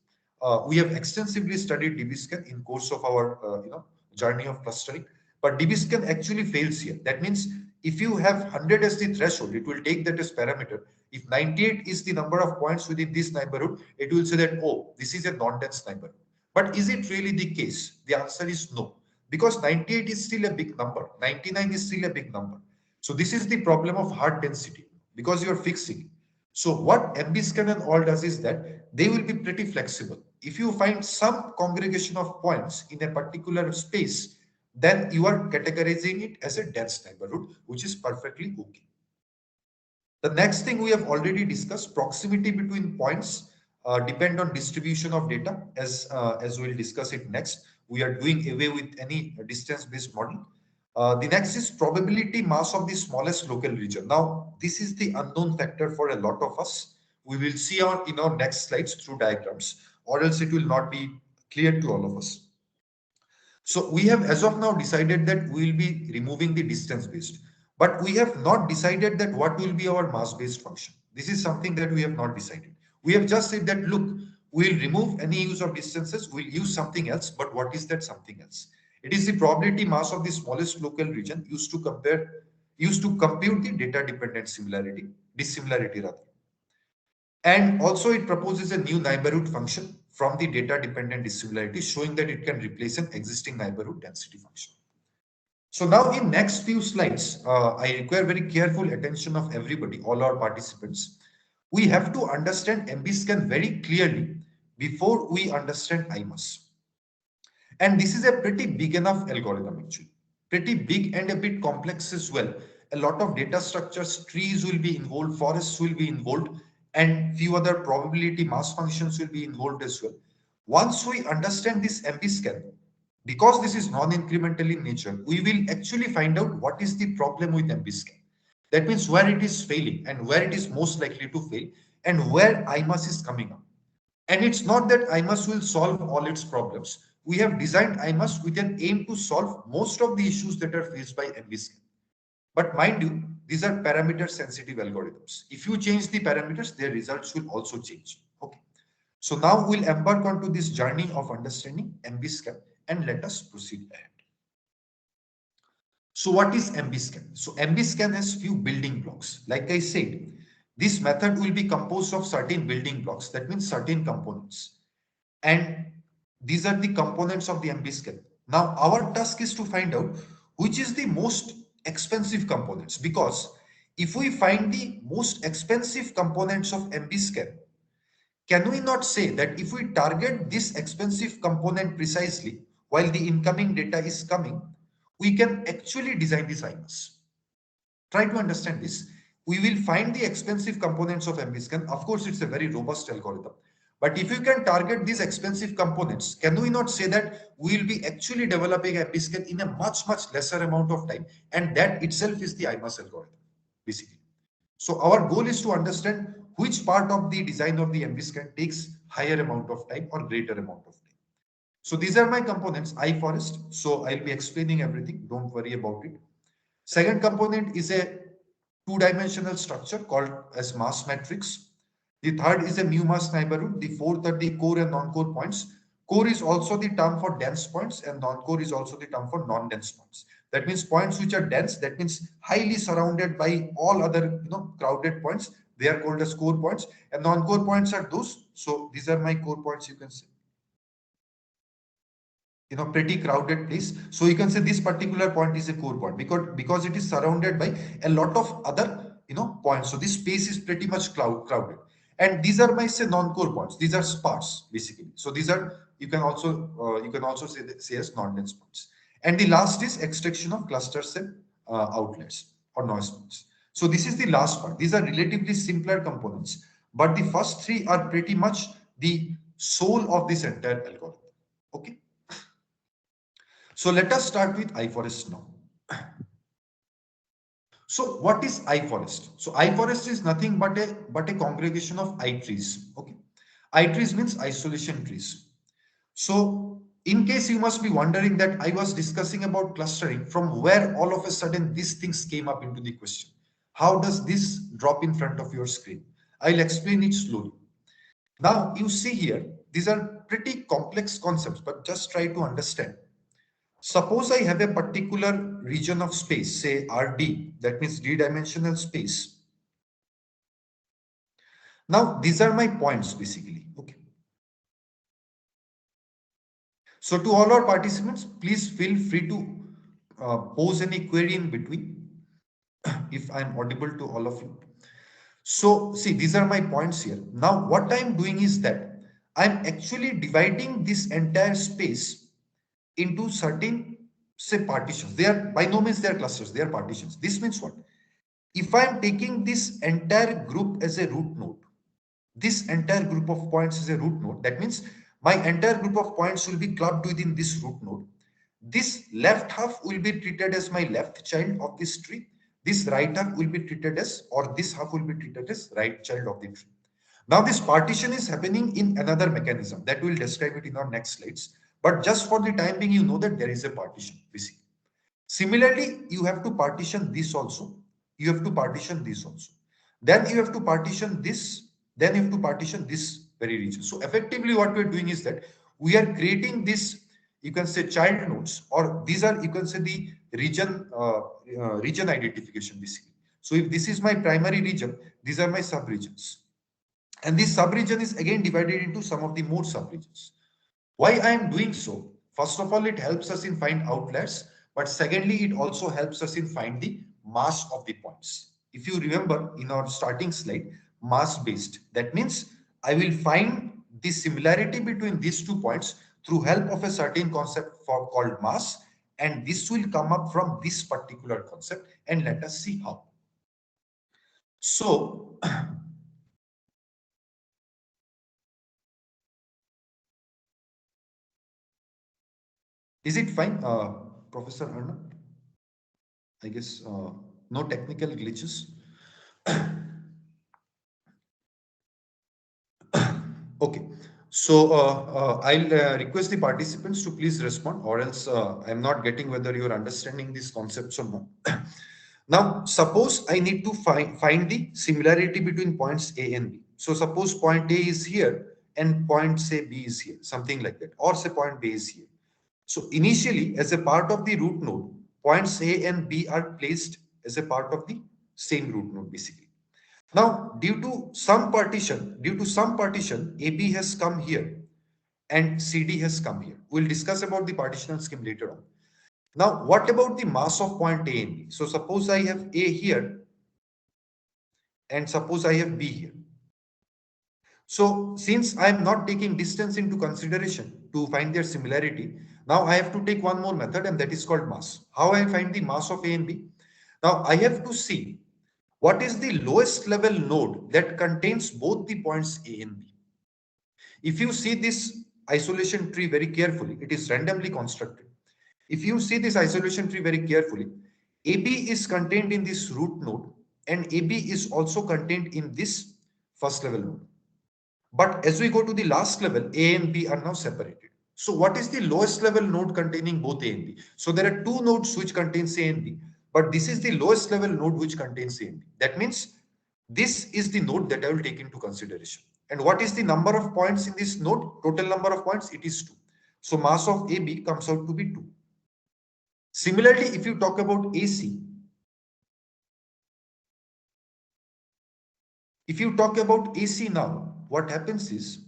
We have extensively studied DB-scan in course of our journey of clustering. But DB-scan actually fails here. That means if you have 100 as the threshold, it will take that as parameter. If 98 is the number of points within this neighborhood, it will say that, oh, this is a non-dense neighborhood. But is it really the case? The answer is no, because 98 is still a big number. 99 is still a big number. So this is the problem of hard density, because you are fixing it. So what MBScan and all does is that they will be pretty flexible. If you find some congregation of points in a particular space, then you are categorizing it as a dense neighborhood, which is perfectly okay. The next thing we have already discussed, proximity between points depend on distribution of data, as we'll discuss it next. We are doing away with any distance-based model. The next is probability mass of the smallest local region. Now, this is the unknown factor for a lot of us. We will see in our next slides through diagrams, or else it will not be clear to all of us. So we have as of now decided that we will be removing the distance based, but we have not decided that what will be our mass based function. This is something that we have not decided. We have just said that, look, we'll remove any use of distances, we'll use something else, but what is that something else? It is the probability mass of the smallest local region used to compare used to compute the data dependent dissimilarity rather. And also it proposes a new neighborhood function from the data dependent dissimilarity, showing that it can replace an existing neighborhood density function. So now in next few slides, I require very careful attention of everybody, all our participants. We have to understand MBScan very clearly before we understand IMUS. And this is a pretty big enough algorithm actually. Pretty big and a bit complex as well. A lot of data structures, trees will be involved, forests will be involved, and few other probability mass functions will be involved as well. Once we understand this MBScan, because this is non-incremental in nature, we will actually find out what is the problem with MBScan. That means where it is failing and where it is most likely to fail and where IMUS is coming up. And it's not that IMUS will solve all its problems. We have designed IMUS with an aim to solve most of the issues that are faced by MBScan. But mind you, these are parameter sensitive algorithms. If you change the parameters, their results will also change. Okay. So now we'll embark onto this journey of understanding MBScan and let us proceed ahead. So what is MBScan? So MBScan has few building blocks. Like I said, this method will be composed of certain building blocks. That means certain components. And these are the components of the MBScan. Now our task is to find out which is the most expensive components, because if we find the most expensive components of MBScan, can we not say that if we target this expensive component precisely while the incoming data is coming, we can actually design this IMUS? Try to understand this. We will find the expensive components of MBScan. Of course, it's a very robust algorithm. But if you can target these expensive components, can we not say that we will be actually developing MBScan in a much, much lesser amount of time? And that itself is the IMUS algorithm, basically. So our goal is to understand which part of the design of the MBScan takes higher amount of time or greater amount of time. So these are my components, iForest. So I'll be explaining everything. Don't worry about it. Second component is a two-dimensional structure called as mass matrix. The third is a mu mass neighborhood. The fourth are the core and non-core points. Core is also the term for dense points, and non-core is also the term for non-dense points. That means points which are dense, that means highly surrounded by all other crowded points. They are called as core points, and non-core points are those. So these are my core points, you can see. Pretty crowded place. So you can say this particular point is a core point because it is surrounded by a lot of other points. So this space is pretty much crowded. And these are my say non-core points. These are sparse basically. So these are you can also say as non-dense points. And the last is extraction of clusters and outlets or noise points. So this is the last part. These are relatively simpler components, but the first three are pretty much the soul of this entire algorithm. Okay. So let us start with iForest now. So what is iForest? So iForest is nothing but a congregation of I trees. Okay, I trees means isolation trees. So in case you must be wondering that I was discussing about clustering, from where all of a sudden these things came up into the question. How does this drop in front of your screen? I'll explain it slowly. Now you see here, these are pretty complex concepts, but just try to understand. Suppose I have a particular region of space, say RD, that means d-dimensional space. Now, these are my points basically. Okay. So to all our participants, please feel free to pose any query in between if I'm audible to all of you. So see, these are my points here. Now, what I'm doing is that I'm actually dividing this entire space into certain say partitions. They are by no means they are clusters, they are partitions. This means what? If I am taking this entire group as a root node, this entire group of points is a root node, that means my entire group of points will be clubbed within this root node. This left half will be treated as my left child of this tree. This right half will be treated as, or this half will be treated as right child of the tree. Now this partition is happening in another mechanism that we'll describe it in our next slides. But just for the time being, you know that there is a partition, basically. Similarly, you have to partition this also. You have to partition this also. Then you have to partition this. Then you have to partition this very region. So effectively what we're doing is that we are creating this, you can say child nodes, or these are, you can say, the region identification basically. So if this is my primary region, these are my sub-regions. And this sub-region is again divided into some of the more sub-regions. Why I am doing so? First of all, it helps us in find outliers, but secondly, it also helps us in find the mass of the points. If you remember in our starting slide, mass based, that means I will find the similarity between these 2 points through help of a certain concept called mass, and this will come up from this particular concept, and let us see how. So is it fine, Professor Arnab? I guess no technical glitches. Okay. So I'll request the participants to please respond, or else I'm not getting whether you're understanding these concepts or not. Now, suppose I need to find the similarity between points A and B. So suppose point A is here and point say B is here, something like that, or say point B is here. So initially, as a part of the root node, points A and B are placed as a part of the same root node, basically. Now, due to some partition, AB has come here and CD has come here. We'll discuss about the partitional scheme later on. Now, what about the mass of point A and B? So suppose I have A here and suppose I have B here. So since I am not taking distance into consideration to find their similarity, now I have to take one more method, and that is called mass. How I find the mass of A and B? Now I have to see what is the lowest level node that contains both the points A and B. If you see this isolation tree very carefully, it is randomly constructed. If you see this isolation tree very carefully, AB is contained in this root node, and AB is also contained in this first level node. But as we go to the last level, A and B are now separated. So what is the lowest level node containing both A and B? So there are two nodes which contains A and B, but this is the lowest level node which contains A and B. That means this is the node that I will take into consideration. And what is the number of points in this node? Total number of points, it is 2. So mass of AB comes out to be 2. Similarly, if you talk about AC, now, what happens is,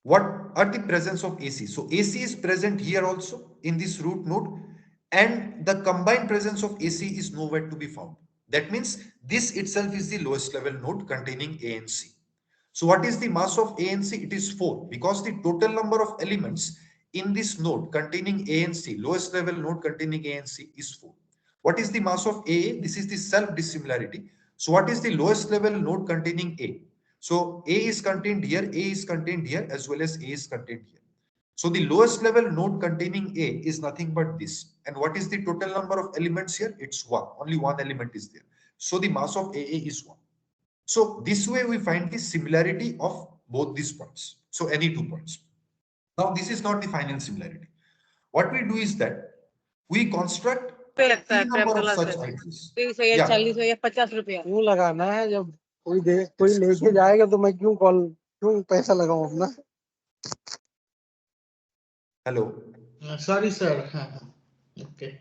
what are the presence of AC? So AC is present here also in this root node, and the combined presence of AC is nowhere to be found. That means this itself is the lowest level node containing A and C. So what is the mass of A and C? It is 4, because the total number of elements in this node containing A and C, lowest level node containing A and C, is 4. What is the mass of A? This is the self dissimilarity. So what is the lowest level node containing A? So A is contained here, A is contained here, as well as A is contained here. So the lowest level node containing A is nothing but this. And what is the total number of elements here? It's 1. Only one element is there. So the mass of AA is 1. So this way we find the similarity of both these points. So any 2 points. Now this is not the final similarity. What we do is that we construct a number of such IPs. Yeah. 40 क्यों लगाना है? जब कोई लेके जाएगा तो मैं क्यों पैसा लगाऊं अपना? Hello. Sorry, sir. Okay.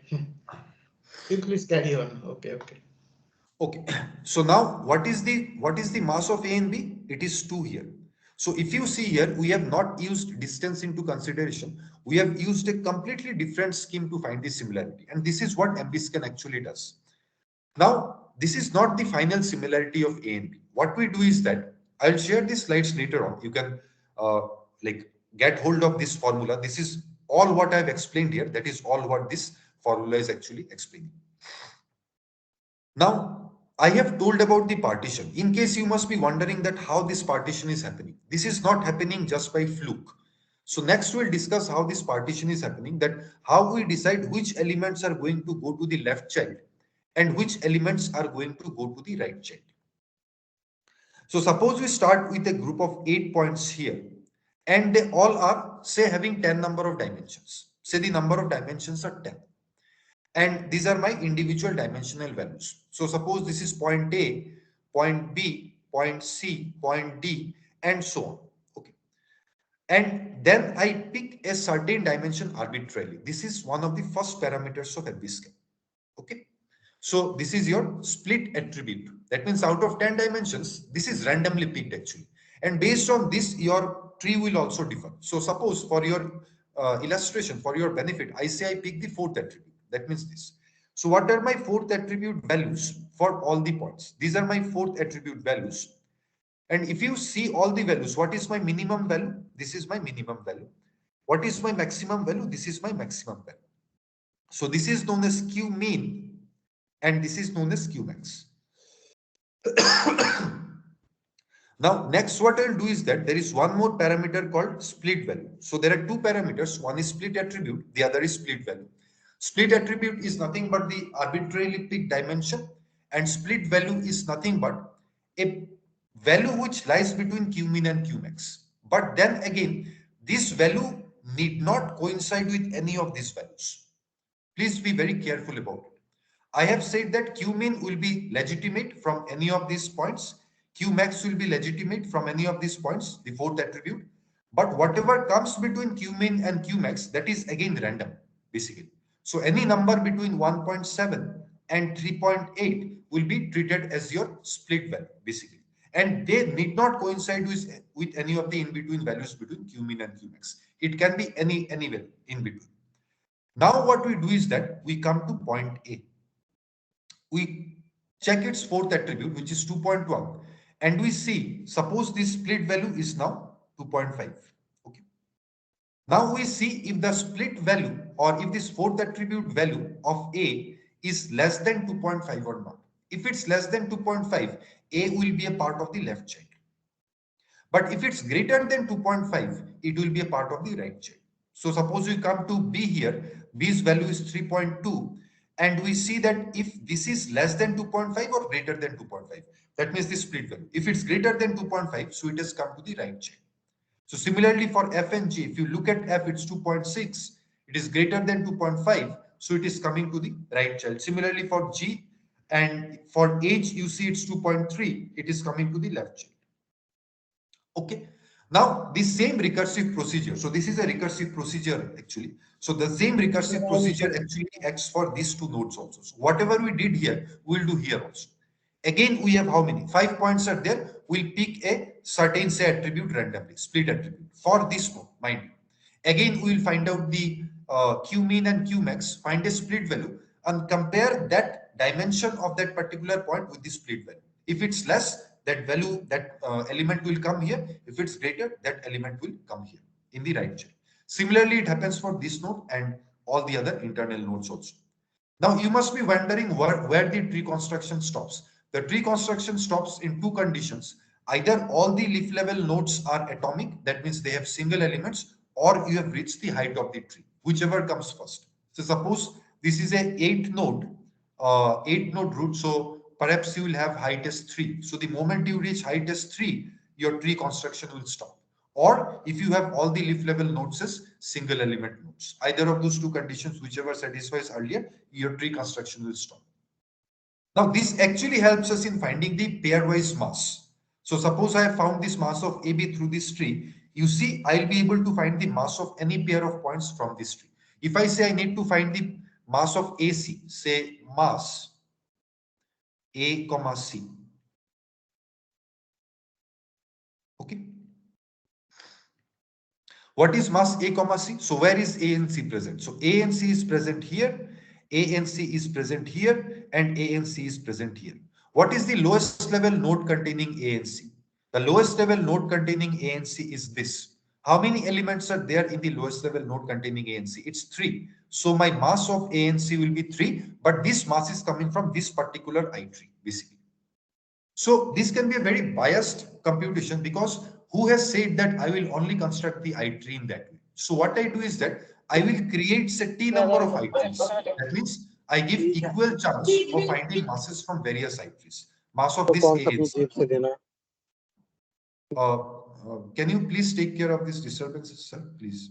You please carry on. Okay. Okay. So now what is the mass of A and B? It is 2 here. So if you see here, we have not used distance into consideration. We have used a completely different scheme to find the similarity. And this is what MBScan actually does. Now, this is not the final similarity of A and B. What we do is that I'll share these slides later on. You can get hold of this formula. This is all what I've explained here. That is all what this formula is actually explaining. Now, I have told about the partition. In case you must be wondering that how this partition is happening. This is not happening just by fluke. So next we'll discuss how this partition is happening, that how we decide which elements are going to go to the left child and which elements are going to go to the right child. So suppose we start with a group of 8 points here, and they all are, say, having 10 number of dimensions. Say the number of dimensions are 10. And these are my individual dimensional values. So suppose this is point A, point B, point C, point D, and so on. Okay. And then I pick a certain dimension arbitrarily. This is one of the first parameters of every scale. Okay. So this is your split attribute. That means out of 10 dimensions, this is randomly picked actually. And based on this, your tree will also differ. So suppose for your illustration, for your benefit, I say I pick the fourth attribute. That means this. So what are my fourth attribute values for all the points? These are my fourth attribute values. And if you see all the values, what is my minimum value? This is my minimum value. What is my maximum value? This is my maximum value. So this is known as Q mean and this is known as Q max. Now, next what I'll do is that there is one more parameter called split value. So there are two parameters. One is split attribute, the other is split value. Split attribute is nothing but the arbitrarily picked dimension, and split value is nothing but a value which lies between Q min and Q max. But then again, this value need not coincide with any of these values. Please be very careful about it. I have said that Q min will be legitimate from any of these points. Q max will be legitimate from any of these points, the fourth attribute. But whatever comes between Q min and Q max, that is again random, basically. So any number between 1.7 and 3.8 will be treated as your split value, basically. And they need not coincide with any of the in-between values between Q min and Q max. It can be any value in between. Now what we do is that we come to point A. We check its fourth attribute, which is 2.1, and we see, suppose this split value is now 2.5. Okay. Now we see if the split value or if this fourth attribute value of A is less than 2.5 or not. If it's less than 2.5, A will be a part of the left child. But if it's greater than 2.5, it will be a part of the right child. So suppose we come to B here, B's value is 3.2, and we see that if this is less than 2.5 or greater than 2.5, that means the split value. If it's greater than 2.5, so it has come to the right child. So similarly for F and G, if you look at F, it's 2.6, it is greater than 2.5, so it is coming to the right child. Similarly for G and for H, you see it's 2.3, it is coming to the left child. Okay. Now, the same recursive procedure. So this is a recursive procedure actually. So the same recursive procedure actually acts for these two nodes also. So whatever we did here, we'll do here also. Again, we have how many? 5 points are there. We'll pick a certain say attribute randomly, split attribute for this node, mind you. Again, we will find out the Q mean and Q max, find a split value and compare that dimension of that particular point with the split value. If it's less, that value, that element will come here. If it's greater, that element will come here in the right chain. Similarly, it happens for this node and all the other internal nodes also. Now, you must be wondering where the tree construction stops. The tree construction stops in two conditions. Either all the leaf level nodes are atomic, that means they have single elements, or you have reached the height of the tree, whichever comes first. So suppose this is a 8 node root, so perhaps you will have height as 3. So the moment you reach height as 3, your tree construction will stop. Or if you have all the leaf level nodes as single element nodes, either of those two conditions, whichever satisfies earlier, your tree construction will stop. Now this actually helps us in finding the pairwise mass. So suppose I have found this mass of AB through this tree, you see I'll be able to find the mass of any pair of points from this tree. If I say I need to find the mass of AC, say mass A comma C. Okay. What is mass A comma C? So where is A and C present? So A and C is present here, A and C is present here, and A and C is present here. What is the lowest level node containing A and C? The lowest level node containing A and C is this. How many elements are there in the lowest level node containing A and C? It's 3. So my mass of A and C will be 3, but this mass is coming from this particular I tree, basically. So this can be a very biased computation because who has said that I will only construct the I tree in that way? So what I do is that I will create say t number of I trees. That means I give equal chance of finding masses from various I trees. Mass of this A and C. Can you please take care of these disturbances, sir? Please.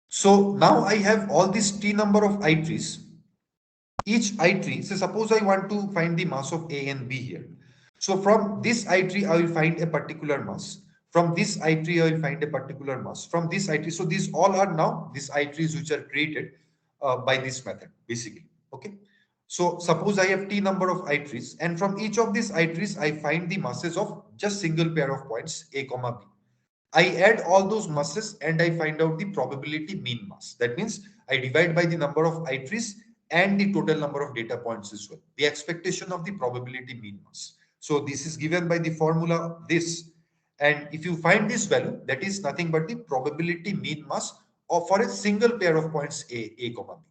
So now I have all these t number of I trees. Each I tree, so suppose I want to find the mass of A and B here. So from this I tree, I will find a particular mass. From this I tree, I will find a particular mass. From this I tree, so these all are now these I trees which are created by this method, basically. Okay. So suppose I have t number of I trees, and from each of these I trees, I find the masses of just single pair of points a comma b. I add all those masses and I find out the probability mean mass. That means I divide by the number of I trees and the total number of data points as well. The expectation of the probability mean mass. So this is given by the formula this. And if you find this value, that is nothing but the probability mean mass of for a single pair of points a comma b.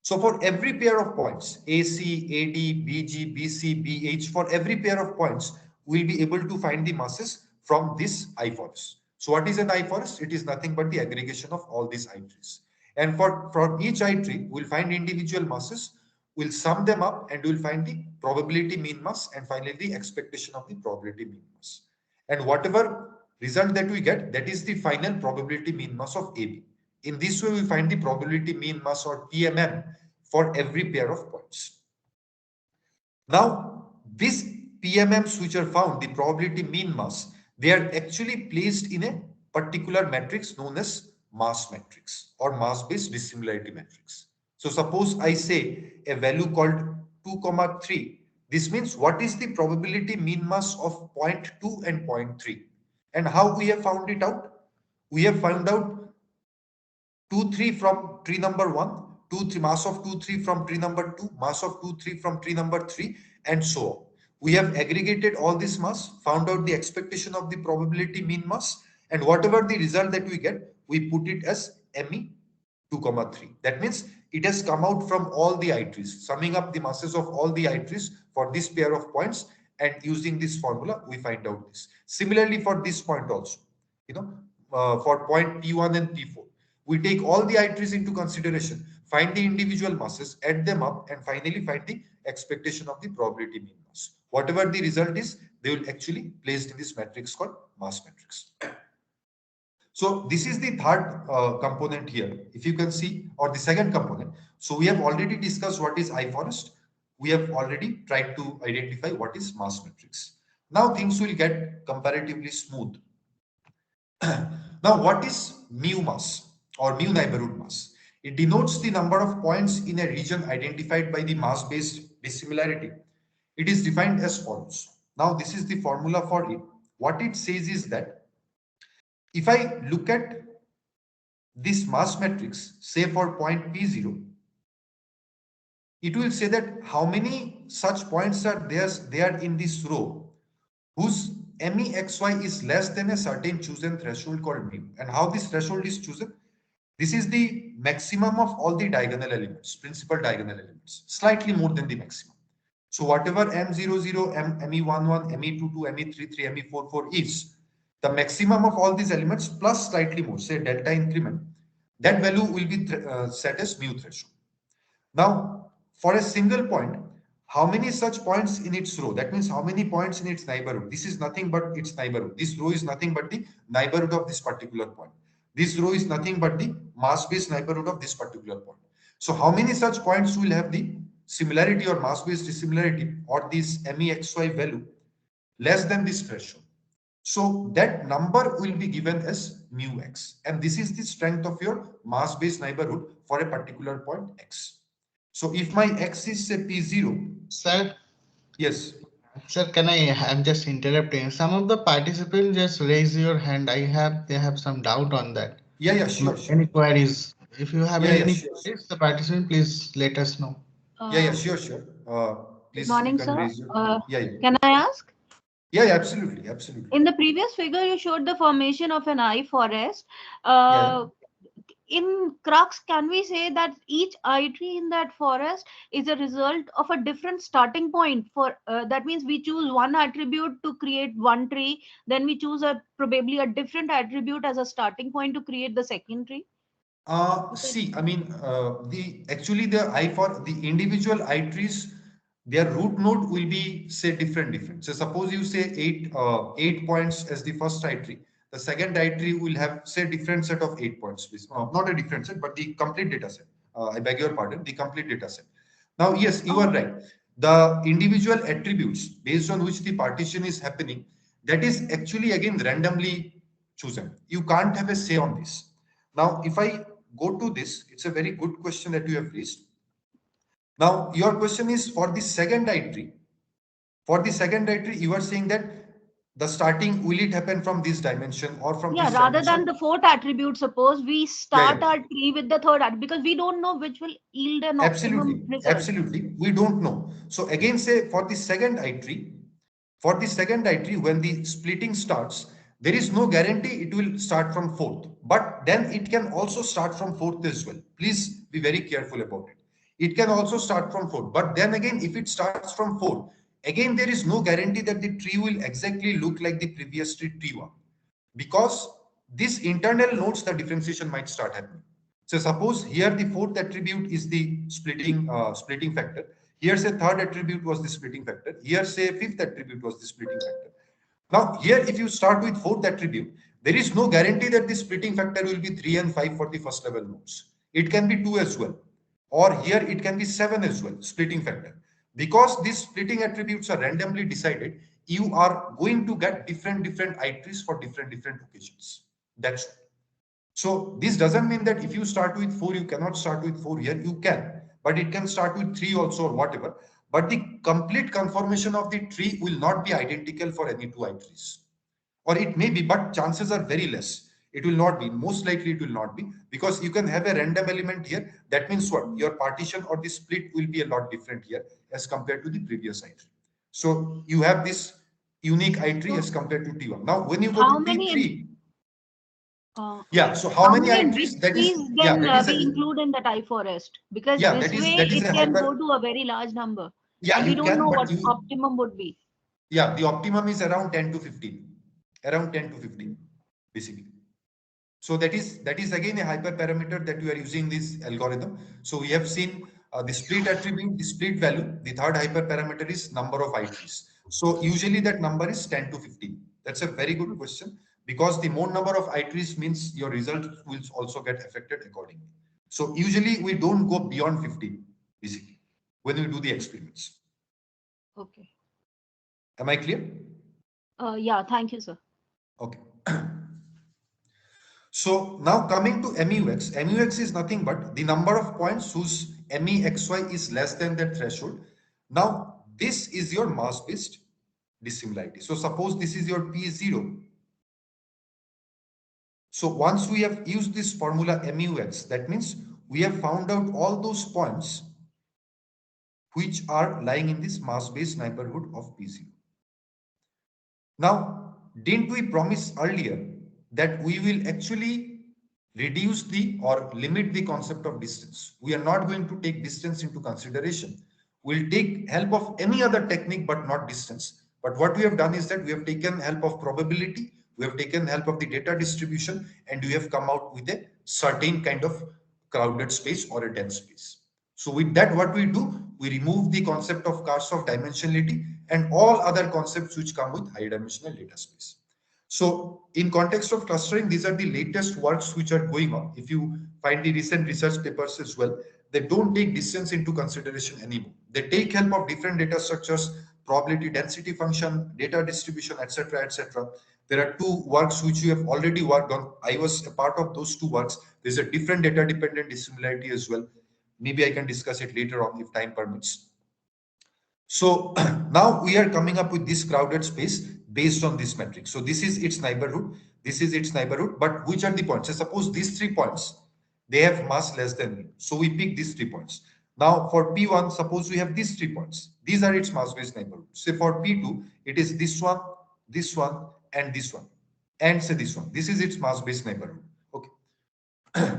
So for every pair of points, AC, AD, BG, BC, BH, for every pair of points, we'll be able to find the masses from this I forest. So what is an I forest? It is nothing but the aggregation of all these I trees. And for each I tree, we'll find individual masses, we'll sum them up and we'll find the probability mean mass and finally the expectation of the probability mean mass. And whatever result that we get, that is the final probability mean mass of AB. In this way, we find the probability mean mass or PMM for every pair of points. Now, these PMMs which are found, the probability mean mass, they are actually placed in a particular matrix known as mass matrix or mass-based dissimilarity matrix. So suppose I say a value called 2, 3. This means what is the probability mean mass of point 2 and point 3? And how we have found it out? We have found out 2, 3 from tree number 1, 2, 3, mass of 2, 3 from tree number 2, mass of 2, 3 from tree number 3, and so on. We have aggregated all this mass, found out the expectation of the probability mean mass, and whatever the result that we get, we put it as ME 2, 3. That means it has come out from all the I trees, summing up the masses of all the I trees for this pair of points, and using this formula, we find out this. Similarly, for this point also, for point P1 and P4. We take all the I trees into consideration, find the individual masses, add them up, and finally find the expectation of the probability mean mass. Whatever the result is, they will actually placed in this matrix called mass matrix. So this is the third component here, if you can see, or the second component. So we have already discussed what is I forest. We have already tried to identify what is mass matrix. Now things will get comparatively smooth. Now, what is mu mass or mu neighborhood mass? It denotes the number of points in a region identified by the mass-based dissimilarity. It is defined as follows. Now, this is the formula for it. What it says is that if I look at this mass matrix, say for point P0, it will say that how many such points are there in this row whose MEXY is less than a certain chosen threshold called mu. And how this threshold is chosen? This is the maximum of all the diagonal elements, principal diagonal elements, slightly more than the maximum. So whatever M00, ME11, ME22, ME33, ME44 is, the maximum of all these elements plus slightly more, say delta increment, that value will be set as mu threshold. Now, for a single point, how many such points in its row? That means how many points in its neighborhood? This is nothing but its neighborhood. This row is nothing but the neighborhood of this particular point. This row is nothing but the mass-based neighborhood of this particular point. So how many such points will have the similarity or mass-based dissimilarity or this MEXY value less than this threshold? So that number will be given as mu x. And this is the strength of your mass-based neighborhood for a particular point x. So if my x is say P0, Sir, yes, sir, I'm just interrupting. Some of the participants just raise your hand. They have some doubt on that. yeah, sure, Any queries? If you have any sure, queries, the participant, please let us know. sure. Good Please, you morning, can sir. raise your, yeah. Can I ask? Yeah, absolutely. In the previous figure, you showed the formation of an I forest. Yeah. In crux, can we say that each I tree in that forest is a result of a different starting point? For that means we choose one attribute to create one tree, then we choose probably a different attribute as a starting point to create the second tree. See, I mean, the actually the I for the individual I trees, their root node will be say different. So suppose you say 8 points as the first I tree. The second I tree will have say different set of 8 points. Not a different set, but the complete data set. I beg your pardon, the complete data set. Now, yes, you are right. the individual attributes based on which the partition is happening, that is actually again randomly chosen. You can't have a say on this. Now, if I go to this, it's a very good question that you have raised. Now, your question is for the second iterary. For the second iterary, you are saying that the starting, will it happen from this dimension or from Yeah, this rather than dimension? the fourth attribute, suppose we Yeah, start yeah. our tree with the third attribute because we don't know which will yield an Absolutely, optimum result. absolutely. We don't know. So again, say for the second iterary, when the splitting starts, there is no guarantee it will start from fourth, but then it can also start from fourth as well. Please be very careful about it. It can also start from fourth, but then again, if it starts from fourth, again, there is no guarantee that the tree will exactly look like the previous tree one, because this internal nodes, the differentiation might start happening. So suppose here the fourth attribute is the splitting factor. Here say third attribute was the splitting factor. Here say fifth attribute was the splitting factor. Now here if you start with fourth attribute, there is no guarantee that the splitting factor will be 3 and 5 for the first level nodes. It can be 2 as well. Or here it can be 7 as well, splitting factor. Because these splitting attributes are randomly decided, you are going to get different iteries for different occasions. That's all. So this doesn't mean that if you start with 4, you cannot start with 4 here. You can, but it can start with 3 also or whatever. But the complete conformation of the tree will not be identical for any two iteries. Or it may be, but chances are very less. It will not be. Most likely it will not be, because you can have a random element here. That means what? Your partition or the split will be a lot different here as compared to the previous itery. So you have this unique itery So as compared to T1. Now, when you go how to many T3, yeah, okay. so how How many many iteries? NIT That is, trees yeah, then that is a, we include in the tie forest? Because yeah, this way that is it a can go hyper, to a very large number, yeah, and we you don't can, know but what you, optimum would be. yeah, the optimum is around 10 to 15, around 10 to 15, basically. So that is again a hyperparameter that we are using this algorithm. So we have seen the split attribute, the split value. The third hyperparameter is number of iteries. So usually that number is 10 to 15. That's a very good question, because the more number of iteries means your result will also get affected accordingly. So usually we don't go beyond 15, basically, when we do the experiments. Okay. Am I clear? Yeah, thank you, sir. Okay. So now coming to MUX, MUX is nothing but the number of points whose MEXY is less than that threshold. Now this is your mass-based dissimilarity. So suppose this is your P0. So once we have used this formula MUX, that means we have found out all those points which are lying in this mass-based neighborhood of P0. Now, didn't we promise earlier that we will actually reduce the or limit the concept of distance? We are not going to take distance into consideration. We'll take help of any other technique, but not distance. But what we have done is that we have taken help of probability, we have taken help of the data distribution, and we have come out with a certain kind of crowded space or a dense space. So with that, what we do, we remove the concept of cars of dimensionality and all other concepts which come with high dimensional data space. So in context of clustering, these are the latest works which are going on. If you find the recent research papers as well, they don't take distance into consideration anymore. They take help of different data structures, probability density function, data distribution, etc., etc. There are two works which you have already worked on. I was a part of those two works. There's a different data dependent dissimilarity as well. Maybe I can discuss it later on if time permits. So now we are coming up with this crowded space based on this metric. So this is its neighborhood. This is its neighborhood. But which are the points? So suppose these 3 points, they have mass less than mu. So we pick these 3 points. Now for P1, suppose we have these 3 points. These are its mass-based neighborhood. Say for P2, it is this one, and this one. And say this one. This is its mass-based neighborhood. Okay.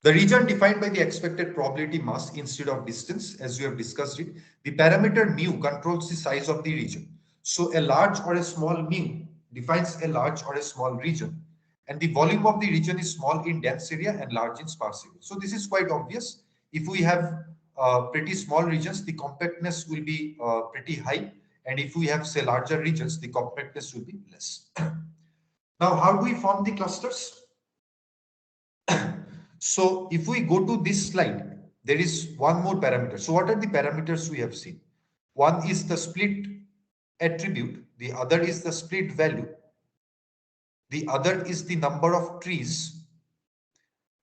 The region defined by the expected probability mass instead of distance, as we have discussed it, the parameter mu controls the size of the region. So a large or a small mu defines a large or a small region, and the volume of the region is small in dense area and large in sparse area. So this is quite obvious. If we have pretty small regions, the compactness will be pretty high, and if we have say larger regions, the compactness will be less. Now, how do we form the clusters? So if we go to this slide, there is one more parameter. So what are the parameters we have seen? One is the split attribute, the other is the split value, the other is the number of trees,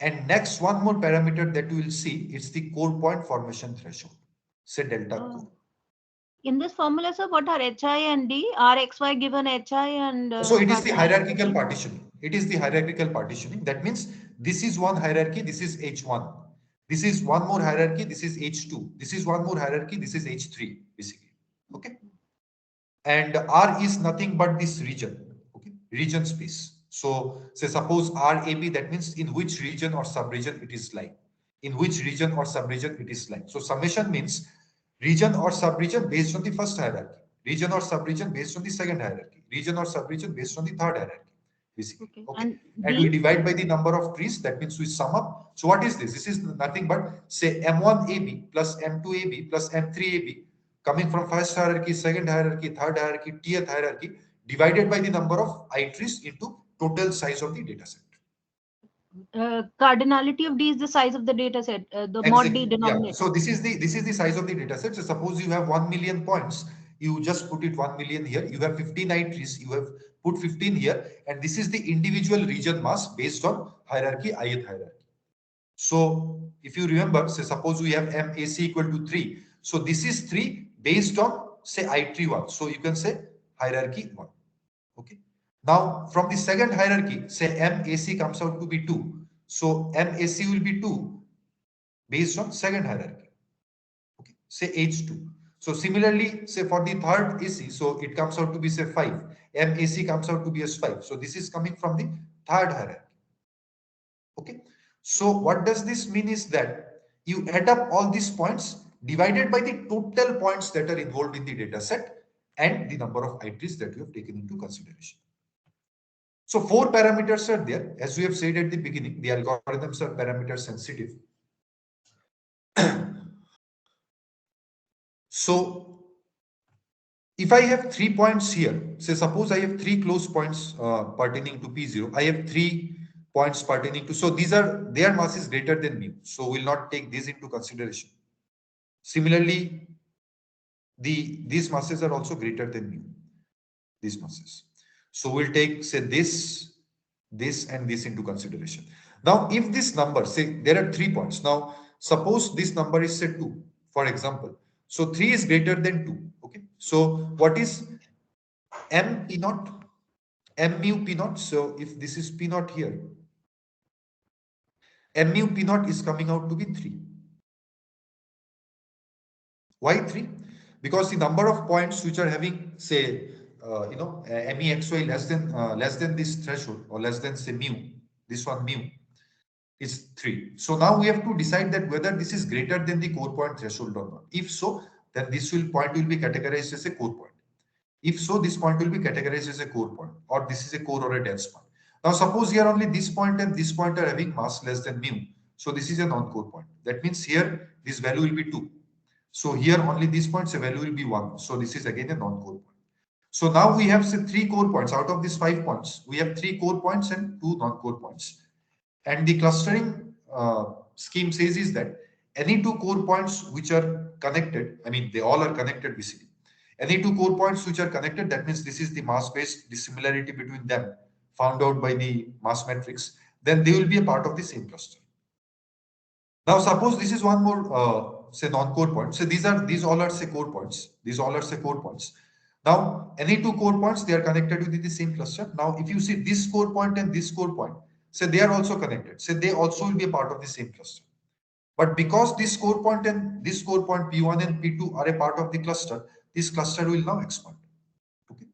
and next one more parameter that we will see, it's the core point formation threshold, say delta core. In this formula, sir, what are HI and D? Are XY given HI and So it is the cardinality? hierarchical partitioning. It is the hierarchical partitioning. That means this is one hierarchy, this is H1. This is one more hierarchy, this is H2. This is one more hierarchy, this is H3, basically. Okay. And R is nothing but this region, okay, region space. So say suppose RAB, that means in which region or sub-region it is lying, in which region or sub-region it is lying. So summation means region or sub-region based on the first hierarchy, region or sub-region based on the second hierarchy, region or sub-region based on the third hierarchy, basically. Okay. And we divide by the number of trees, that means we sum up. So what is this? This is nothing but say M1AB plus M2AB plus M3AB, coming from first hierarchy, second hierarchy, third hierarchy, tth hierarchy, divided by the number of trees into total size of the data set. Cardinality of D is the size of the data set, the mod D Exactly. Yeah. denominator. So this is the size of the data set. So suppose you have 1 million points, you just put it 1 million here. You have 15 trees, you have put 15 here, and this is the individual region mass based on hierarchy, ith hierarchy. So if you remember, say suppose we have MAC equal to 3. So this is 3 based on say I tree 1. So you can say hierarchy 1. Okay. Now from the second hierarchy, say MAC comes out to be 2. So MAC will be 2 based on second hierarchy. Okay. Say H2. So similarly, say for the third AC, so it comes out to be say 5. MAC comes out to be as 5. So this is coming from the third hierarchy. Okay. So what does this mean is that you add up all these points divided by the total points that are involved in the data set and the number of entries that you have taken into consideration. So 4 parameters are there. As we have said at the beginning, the algorithms are parameter sensitive. So if I have 3 points here, say suppose I have 3 close points pertaining to P0, I have 3 points pertaining to, so these are, their mass is greater than mu, so we'll not take this into consideration. Similarly, these masses are also greater than mu, these masses. So we'll take say this and this into consideration. Now if this number, say there are 3 points, now suppose this number is say 2, for example. So 3 is greater than 2. Okay. So what is M P naught? M mu P naught. So if this is P naught here, M mu P naught is coming out to be 3. Why 3? Because the number of points which are having say MEXY less than this threshold, or less than say mu, this one mu is 3. So now we have to decide that whether this is greater than the core point threshold or not. If so, then this point will be categorized as a core point. If so, this point will be categorized as a core point, or this is a core or a dense point. Now suppose here only this point and this point are having mass less than mu. So this is a non-core point. That means here this value will be 2. So here only these points, a value will be 1. So this is again a non-core point. So now we have say 3 core points. Out of these 5 points, we have 3 core points and 2 non-core points. And the clustering scheme says is that any 2 core points which are connected, I mean they all are connected basically. Any 2 core points which are connected, that means this is the mass-based dissimilarity between them found out by the mass matrix, then they will be a part of the same cluster. Now suppose this is one more say non-core point. So these all are say core points. These all are say core points. Now any 2 core points, they are connected within the same cluster. Now if you see this core point and this core point, so they are also connected. So they also will be a part of the same cluster. But because this core point and this core point P1 and P2 are a part of the cluster, this cluster will now expand. Okay.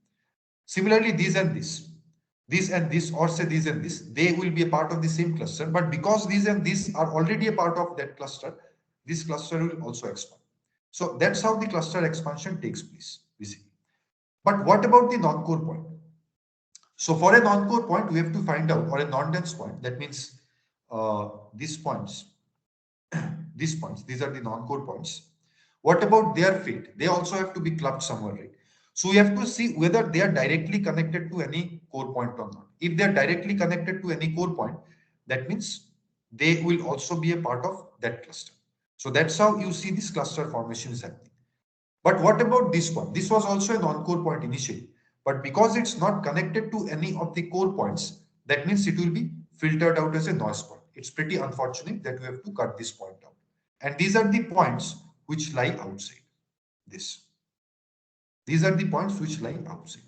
Similarly, these and this, or say these and this, they will be a part of the same cluster. But because these and these are already a part of that cluster, this cluster will also expand. So that's how the cluster expansion takes place, basically. But what about the non-core point? So for a non-core point, we have to find out, or a non-dense point, that means these points, these are the non-core points. What about their fate? They also have to be clubbed somewhere, right? So we have to see whether they are directly connected to any core point or not. If they are directly connected to any core point, that means they will also be a part of that cluster. So that's how you see this cluster formation is happening. But what about this one? This was also a non-core point initially, but because it's not connected to any of the core points, that means it will be filtered out as a noise point. It's pretty unfortunate that we have to cut this point out. And these are the points which lie outside this. These are the points which lie outside.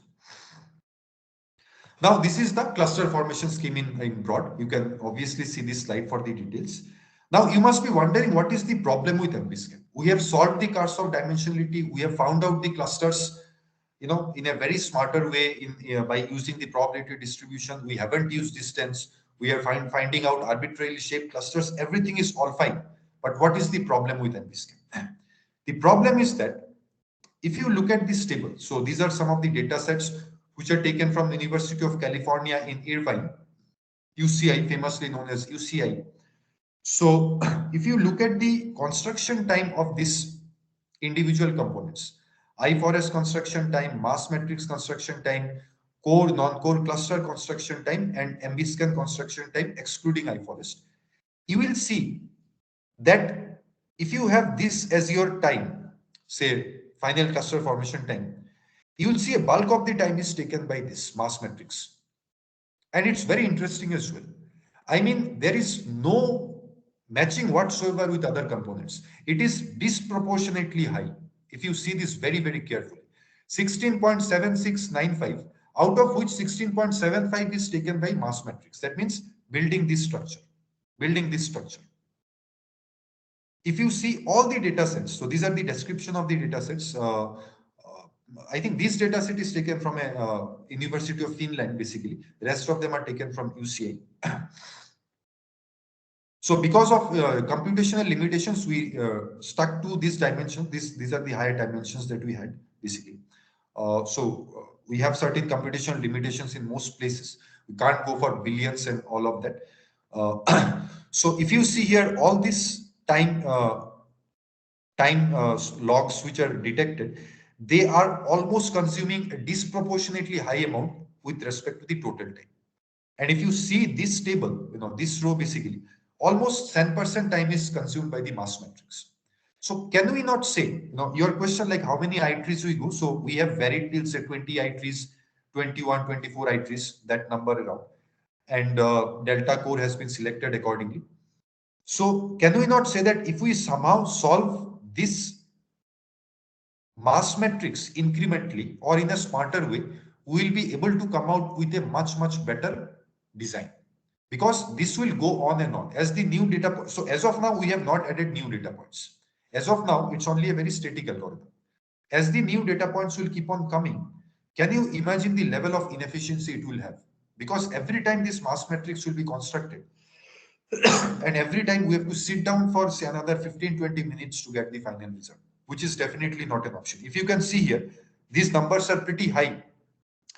Now, this is the cluster formation scheme in broad. You can obviously see this slide for the details. Now, you must be wondering what is the problem with MBSCAN. We have solved the cars of dimensionality. We have found out the clusters, in a very smarter way by using the probability distribution. We haven't used distance. We are finding out arbitrarily shaped clusters. Everything is all fine. But what is the problem with MBSCAN? The problem is that if you look at this table, so these are some of the data sets which are taken from the University of California in Irvine, UCI, famously known as UCI. So if you look at the construction time of these individual components, I4S construction time, mass matrix construction time, core, non-core cluster construction time, and MBSCAN construction time, excluding I4S, you will see that if you have this as your time, say final cluster formation time, you will see a bulk of the time is taken by this mass matrix. And it's very interesting as well. I mean, there is no matching whatsoever with other components. It is disproportionately high. If you see this very, very carefully, 16.7695, out of which 16.75 is taken by mass matrix. That means building this structure, building this structure. If you see all the data sets, so these are the description of the data sets. I think this data set is taken from a University of Finland, basically. The rest of them are taken from UCI. So because of computational limitations, we stuck to this dimension. These are the higher dimensions that we had, basically. We have certain computational limitations in most places. We can't go for billions and all of that. So if you see here, all this time logs which are detected, they are almost consuming a disproportionately high amount with respect to the total time. And if you see this table, this row basically, almost 10% time is consumed by the mass matrix. So can we not say, your question like how many I-trees we go? So we have varied till say 20 I-trees, 21, 24 I-trees, that number around. And delta core has been selected accordingly. So can we not say that if we somehow solve this mass matrix incrementally or in a smarter way, we will be able to come out with a much, much better design? Because this will go on and on as the new data points. So as of now, we have not added new data points. As of now, it's only a very static algorithm. As the new data points will keep on coming, can you imagine the level of inefficiency it will have? Because every time this mass matrix will be constructed, and every time we have to sit down for say another 15-20 minutes to get the final result, which is definitely not an option. If you can see here, these numbers are pretty high,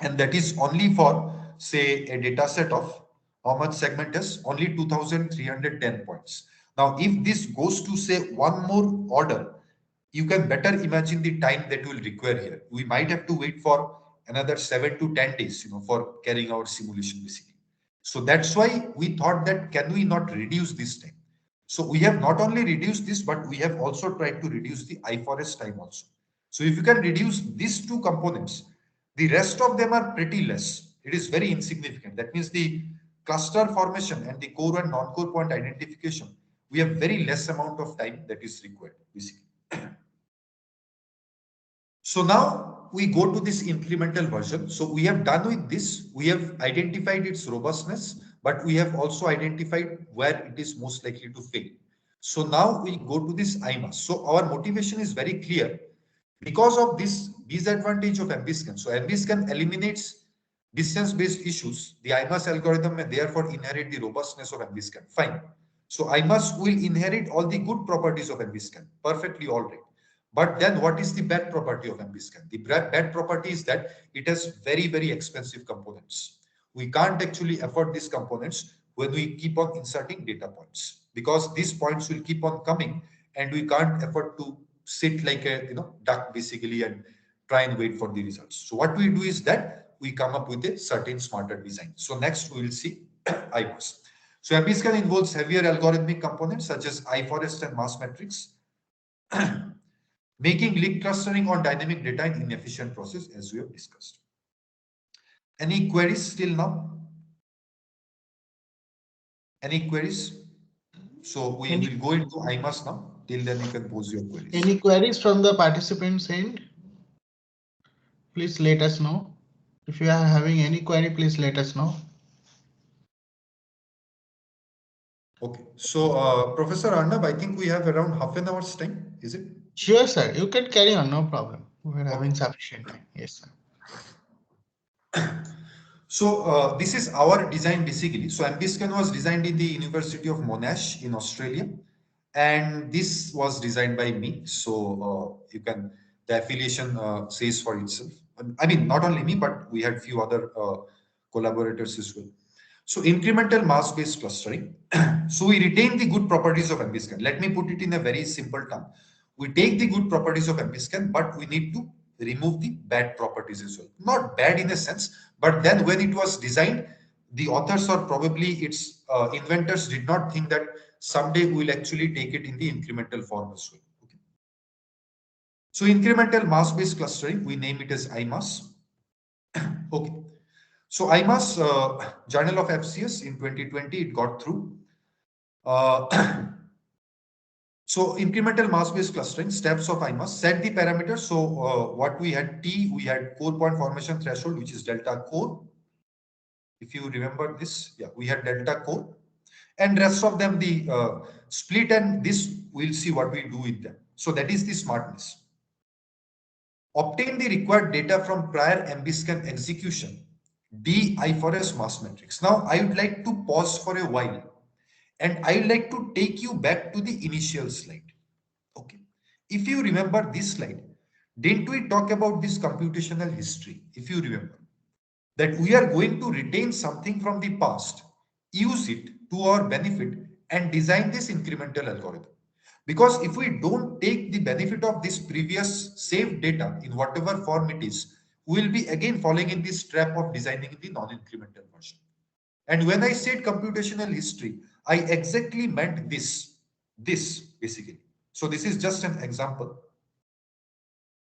and that is only for say a data set of how much segment is only 2310 points. Now if this goes to say one more order, you can better imagine the time that will require here. We might have to wait for another 7 to 10 days for carrying out simulation basically. So that's why we thought that can we not reduce this time? So we have not only reduced this, but we have also tried to reduce the I4S time also. So if you can reduce these two components, the rest of them are pretty less. It is very insignificant. That means the cluster formation and the core and non-core point identification, we have very less amount of time that is required basically. So now we go to this incremental version. So we have done with this, we have identified its robustness, but we have also identified where it is most likely to fail. So now we go to this IMAS. So our motivation is very clear because of this disadvantage of MBSCAN. So MBSCAN eliminates distance-based issues. The IMAS algorithm may therefore inherit the robustness of MBSCAN. Fine. So IMAS will inherit all the good properties of MBSCAN. Perfectly all right. But then what is the bad property of MBSCAN? The bad property is that it has very, very expensive components. We can't actually afford these components when we keep on inserting data points, because these points will keep on coming and we can't afford to sit like a duck basically and try and wait for the results. So what we do is that we come up with a certain smarter design. So next we will see IMAS. So MBScan involves heavier algorithmic components such as iForest and mass matrix, making link clustering on dynamic data an inefficient process, as we have discussed. Any queries till now? Any queries? So we Any will go into IMAS now. Till then, you can pose your queries. any queries from the participants end? Please let us know. If you are having any query, please let us know. Okay. So, Professor Arnab, I think we have around half an hour's time. Is it? Sure, sir. You can carry on, no problem. We're Okay. having sufficient time. Yes, sir. So this is our design basically. So MBScan was designed in the University of Monash in Australia, and this was designed by me. So you can the affiliation says for itself. I mean, not only me, but we had few other collaborators as well. So incremental mass-based clustering. So we retain the good properties of MBScan. Let me put it in a very simple term. We take the good properties of MBScan, but we need to remove the bad properties as well. Not bad in a sense, but then when it was designed, the authors or probably its inventors did not think that someday we'll actually take it in the incremental form as well. Okay. So incremental mass-based clustering, we name it as IMAS. Okay. So IMAS, Journal of FCS in 2020, it got through. Uh, so incremental mass-based clustering, steps of IMAS, set the parameters. So what we had T, we had core point formation threshold, which is delta core. If you remember this, yeah, we had delta core. And rest of them, the split, and this, we'll see what we do with them. So that is the smartness. Obtain the required data from prior MBScan execution. D I4S mass matrix. Now I would like to pause for a while and I would like to take you back to the initial slide. Okay. If you remember this slide, didn't we talk about this computational history? If you remember that we are going to retain something from the past, use it to our benefit and design this incremental algorithm. Because if we don't take the benefit of this previous saved data in whatever form it is, we will be again falling in this trap of designing the non-incremental version. And when I said computational history, I exactly meant this basically. So this is just an example.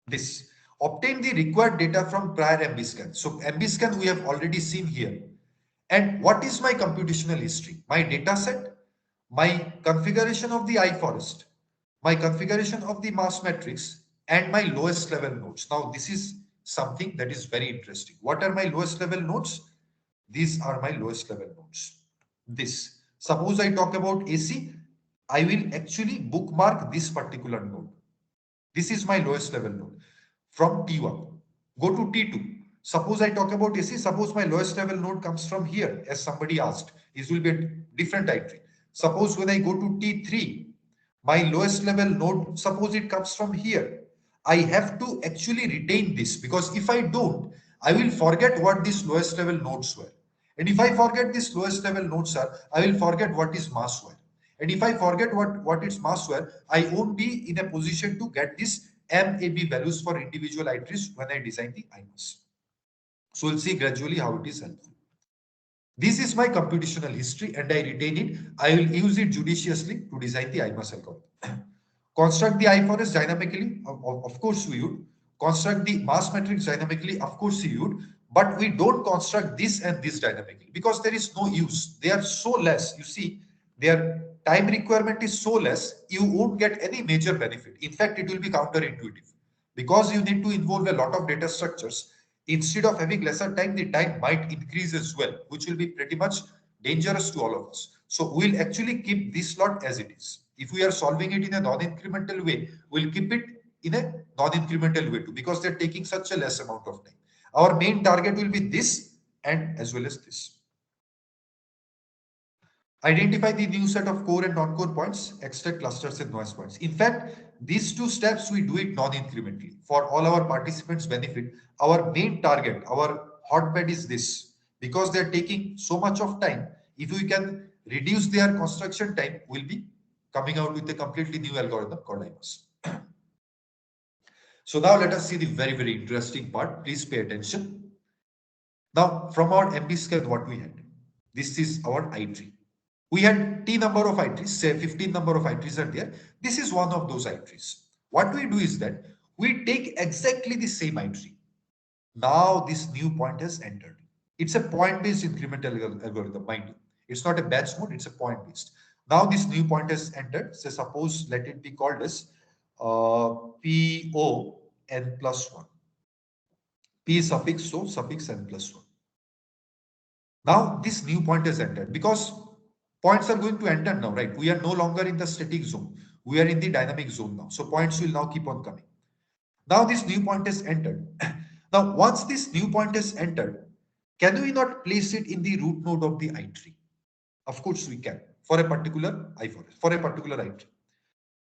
This. Obtain the required data from prior MBScan. So MBScan we have already seen here. And what is my computational history? My data set, my configuration of the iForest, my configuration of the mass matrix, and my lowest level nodes. Now, this is something that is very interesting. What are my lowest level nodes? These are my lowest level nodes. This. Suppose I talk about AC, I will actually bookmark this particular node. This is my lowest level node from T1. Go to T2. Suppose I talk about AC, suppose my lowest level node comes from here, as somebody asked. This will be a different iterate. Suppose when I go to T3, my lowest level node, suppose it comes from here. I have to actually retain this because if I don't, I will forget what these lowest level nodes were. And if I forget these lowest level nodes are, I will forget what is mass were. And if I forget what its mass were, I won't be in a position to get these MAB values for individual iterates when I design the IMAS. So we'll see gradually how it is helpful. This is my computational history and I retain it. I will use it judiciously to design the IMAS algorithm. Construct the iForest dynamically, of course we would. Construct the mass matrix dynamically, of course we would. But we don't construct this and this dynamically because there is no use. They are so less. You see, their time requirement is so less, you won't get any major benefit. In fact, it will be counterintuitive because you need to involve a lot of data structures. Instead of having lesser time, the time might increase as well, which will be pretty much dangerous to all of us. So we'll actually keep this slot as it is. If we are solving it in a non-incremental way, we'll keep it in a non-incremental way too, because they're taking such a less amount of time. Our main target will be this and as well as this. Identify the new set of core and non-core points, extract clusters and noise points. In fact, these two steps, we do it non-incrementally. For all our participants' benefit, our main target, our hotbed is this. Because they're taking so much of time, if we can reduce their construction time, we'll be coming out with a completely new algorithm called IMAS. So now let us see the very, very interesting part. Please pay attention. Now, from our MB scan, what we had. This is our I tree. We had T number of I-trees, say 15 number of I-trees are there. This is one of those I-trees. What we do is that we take exactly the same I-tree. Now this new point has entered. It's a point-based incremental algorithm, mind you. It's not a batch mode, it's a point-based. Now this new point has entered. So suppose let it be called as PO n plus 1. P suffix so suffix n plus 1. Now this new point has entered because points are going to enter now, right? We are no longer in the static zone. We are in the dynamic zone now. So points will now keep on coming. Now this new point has entered. Now once this new point has entered, can we not place it in the root node of the I tree? Of course we can for a particular I forest, for a particular I tree.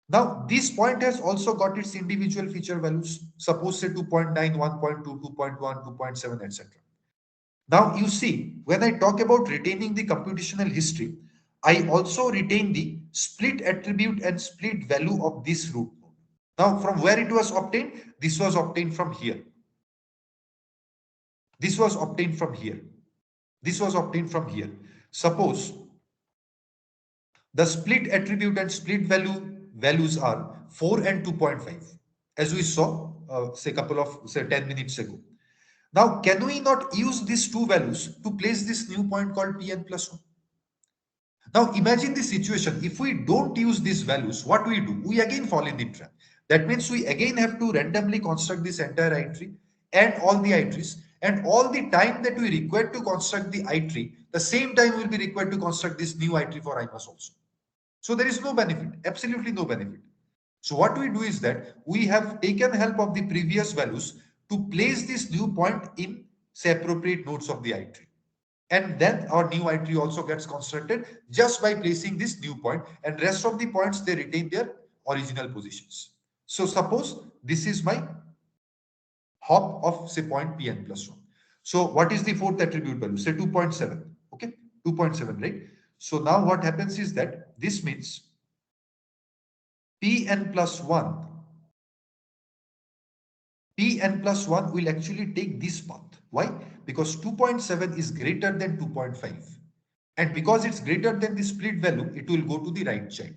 Now this point has also got its individual feature values. Suppose say 2.9, 1.2, 2.1, 2.7, etc. Now you see, when I talk about retaining the computational history, I also retain the split attribute and split value of this root node. Now from where it was obtained? This was obtained from here. This was obtained from here. This was obtained from here. Suppose the split attribute and split values are 4 and 2.5, as we saw say couple of say 10 minutes ago. Now, can we not use these two values to place this new point called Pn plus 1? Now, imagine the situation. If we don't use these values, what we do? We again fall in the trap. That means we again have to randomly construct this entire I tree and all the I trees. And all the time that we require to construct the I tree, the same time will be required to construct this new I tree for IMAS also. So there is no benefit, absolutely no benefit. So what we do is that we have taken help of the previous values to place this new point in say appropriate nodes of the I tree. And then our new I tree also gets constructed just by placing this new point, and rest of the points they retain their original positions. So suppose this is my hop of say point Pn plus 1. So what is the fourth attribute value? Say 2.7. Okay, 2.7, right? So now what happens is that this means Pn plus 1 will actually take this path. Why? Because 2.7 is greater than 2.5. And because it's greater than the split value, it will go to the right child.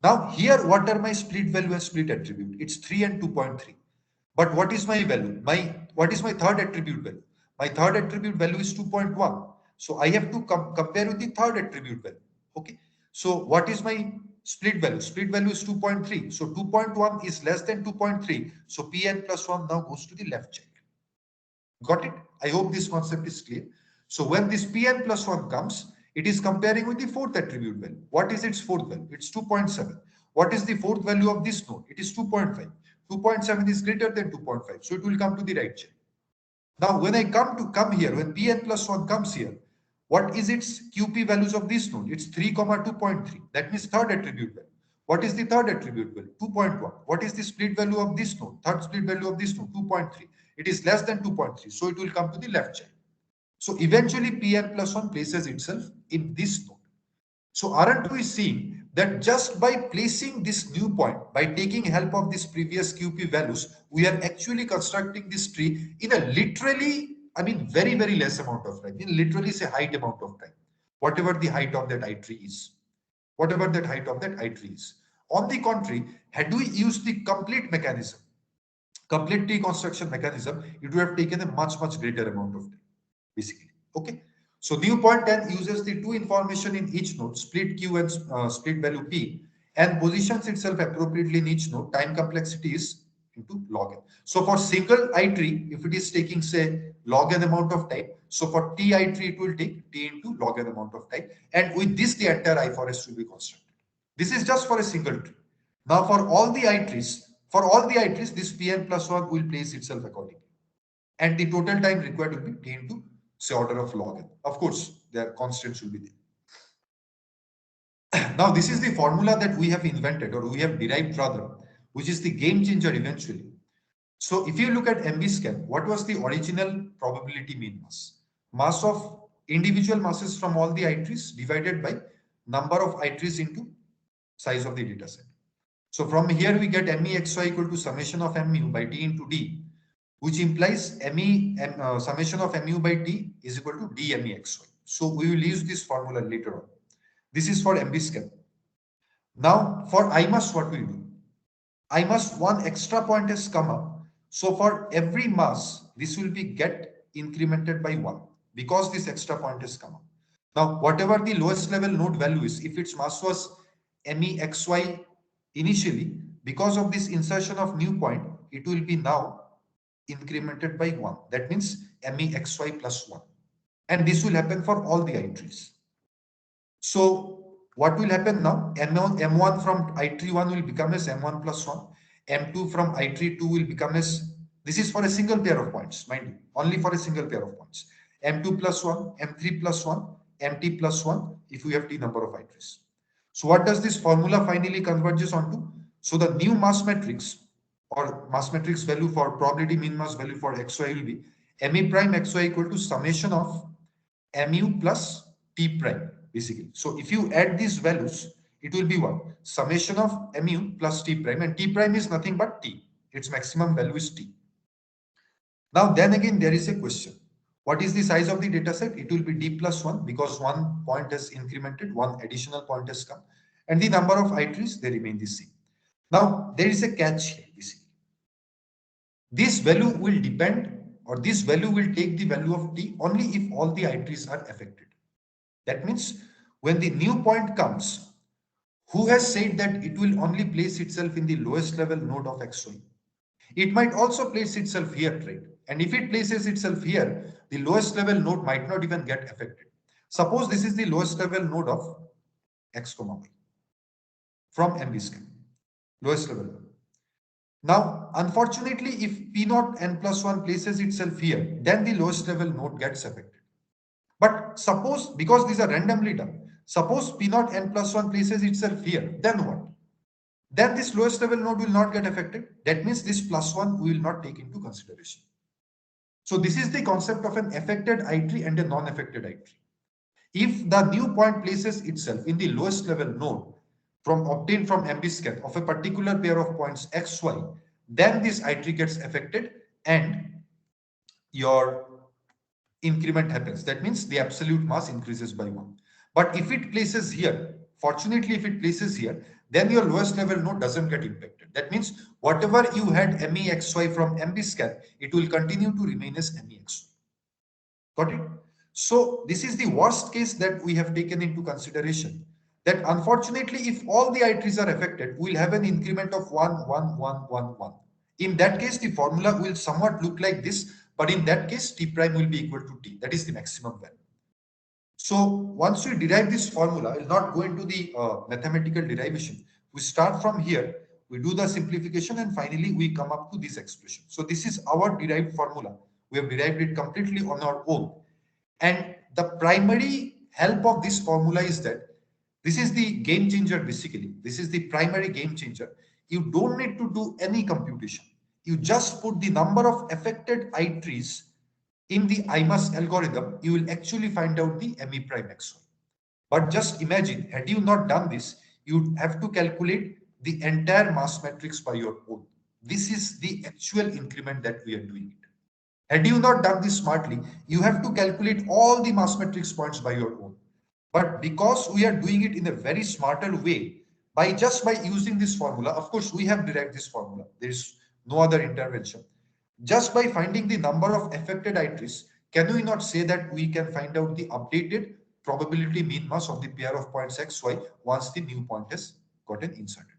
Now here, what are my split value and split attribute? It's 3 and 2.3. But what is my value? What is my third attribute value? My third attribute value is 2.1. So I have to compare with the third attribute value. Okay. So what is my split value? Split value is 2.3. So 2.1 is less than 2.3. So Pn plus 1 now goes to the left child. Got it? I hope this concept is clear. So when this Pn plus 1 comes, it is comparing with the fourth attribute value. What is its fourth value? It's 2.7. What is the fourth value of this node? It is 2.5. 2.7 is greater than 2.5. So it will come to the right child. Now, when I come here, when Pn plus 1 comes here, what is its QP values of this node? It's 3, 2.3. That means third attribute value. What is the third attribute value? 2.1. What is the split value of this node? Third split value of this node? 2.3. It is less than 2.3. So it will come to the left child. So eventually Pn plus 1 places itself in this node. So aren't we seeing that just by placing this new point, by taking help of this previous QP values, we are actually constructing this tree in a literally, I mean, very, very less amount of time, in literally say height amount of time, whatever the height of that I tree is, whatever that height of that I tree is. On the contrary, had we used the complete mechanism, complete tree construction mechanism, it would have taken a much, much greater amount of time, basically. Okay. So new point 10 uses the two information in each node, split Q and split value P, and positions itself appropriately in each node. Time complexity is into log n. So for single I tree, if it is taking say log n amount of time, so for T I tree it will take T into log n amount of time, and with this the entire I forest will be constructed. This is just for a single tree. Now for all the I trees, this Pn plus 1 will place itself accordingly, and the total time required will be T into say order of log n. Of course, their constants will be there. Now, this is the formula that we have invented, or we have derived rather, which is the game changer eventually. So if you look at MB scan, what was the original probability mean mass? Mass of individual masses from all the I trees divided by number of I trees into size of the data set. So from here we get MEXY equal to summation of MU by T into D, which implies summation of mu by T is equal to dMEXY. So we will use this formula later on. This is for MB scan. Now for I must, what we do? I must, one extra point has come up. So for every mass, this will be get incremented by 1 because this extra point has come up. Now, whatever the lowest level node value is, if its mass was MEXY initially, because of this insertion of new point, it will be now incremented by 1. That means MEXY plus 1. And this will happen for all the I3s. So what will happen now? M1 from I3 1 will become as M1 plus 1. M2 from I3 2 will become as, this is for a single pair of points, mind you, only for a single pair of points. M2 plus 1, M3 plus 1, MT plus 1 if we have T number of I3s. So what does this formula finally converges onto? So the new mass matrix or mass matrix value for probability mean mass value for XY will be ME prime XY equal to summation of MU plus T prime basically. So if you add these values, it will be what? Summation of MU plus T prime, and T prime is nothing but T. Its maximum value is T. Now then again there is a question. What is the size of the data set? It will be D plus 1 because one point has incremented, one additional point has come, and the number of I3s, they remain the same. Now there is a catch here basically. This value will depend, or this value will take the value of T only if all the I3s are affected. That means when the new point comes, who has said that it will only place itself in the lowest level node of XY? It might also place itself here, right? And if it places itself here, the lowest level node might not even get affected. Suppose this is the lowest level node of X comma Y from MB scan, lowest level node. Now, unfortunately, if P naught n plus 1 places itself here, then the lowest level node gets affected. But suppose, because these are randomly done, suppose P naught n plus 1 places itself here, then what? Then this lowest level node will not get affected. That means this plus 1 we will not take into consideration. So this is the concept of an affected I3 and a non-affected I3. If the new point places itself in the lowest level node from obtained from MB scan of a particular pair of points XY, then this I3 gets affected and your increment happens. That means the absolute mass increases by 1. But if it places here, fortunately if it places here, then your lowest level node doesn't get impacted. That means whatever you had MEXY from MB scan, it will continue to remain as MEXY. Got it? So this is the worst case that we have taken into consideration. That unfortunately, if all the I3s are affected, we'll have an increment of 1, 1, 1, 1, 1. In that case, the formula will somewhat look like this, but in that case, T prime will be equal to T. That is the maximum value. So once we derive this formula, I'll not go into the mathematical derivation. We start from here, we do the simplification, and finally we come up to this expression. So this is our derived formula. We have derived it completely on our own. And the primary help of this formula is that this is the game changer basically. This is the primary game changer. You don't need to do any computation. You just put the number of affected I3s in the IMUS algorithm, you will actually find out the ME prime XY. But just imagine, had you not done this, you'd have to calculate the entire mass matrix by your own. This is the actual increment that we are doing it. Had you not done this smartly, you have to calculate all the mass matrix points by your own. But because we are doing it in a very smarter way, by using this formula, of course, we have derived this formula. There is no other intervention. Just by finding the number of affected I3s, can we not say that we can find out the updated probability mean mass of the pair of points XY once the new point has gotten inserted?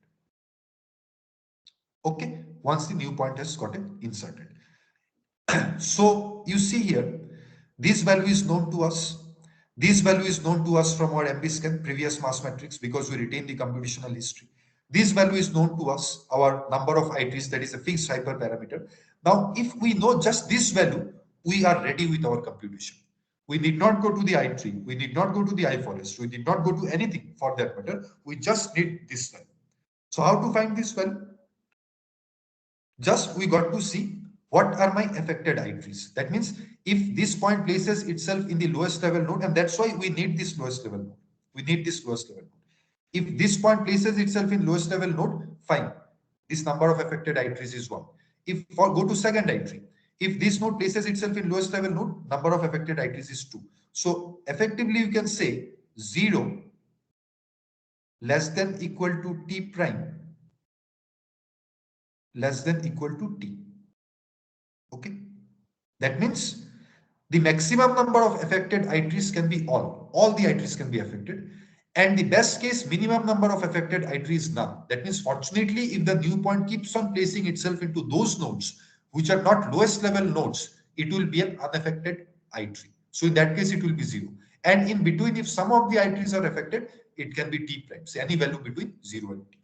Okay, once the new point has gotten inserted. So you see here, this value is known to us. This value is known to us from our MB scan previous mass matrix because we retain the computational history. This value is known to us, our number of I3s, that is a fixed hyperparameter. Now, if we know just this value, we are ready with our computation. We need not go to the I3, we need not go to the I4S, we need not go to anything for that matter. We just need this value. So how to find this value? Just we got to see what are my affected I3s. That means if this point places itself in the lowest level node, and that's why we need this lowest level node. We need this lowest level node. If this point places itself in lowest level node, fine. This number of affected I3s is 1. If go to second I3, if this node places itself in lowest level node, number of affected I3s is 2. So effectively you can say 0 less than equal to T prime less than equal to T. Okay. That means the maximum number of affected ITREs can be all the ITREs can be affected, and the best case minimum number of affected ITREs none. That means fortunately, if the new point keeps on placing itself into those nodes which are not lowest level nodes, it will be an unaffected ITRE. So in that case, it will be zero. And in between, if some of the ITREs are affected, it can be T prime, say any value between 0 and T.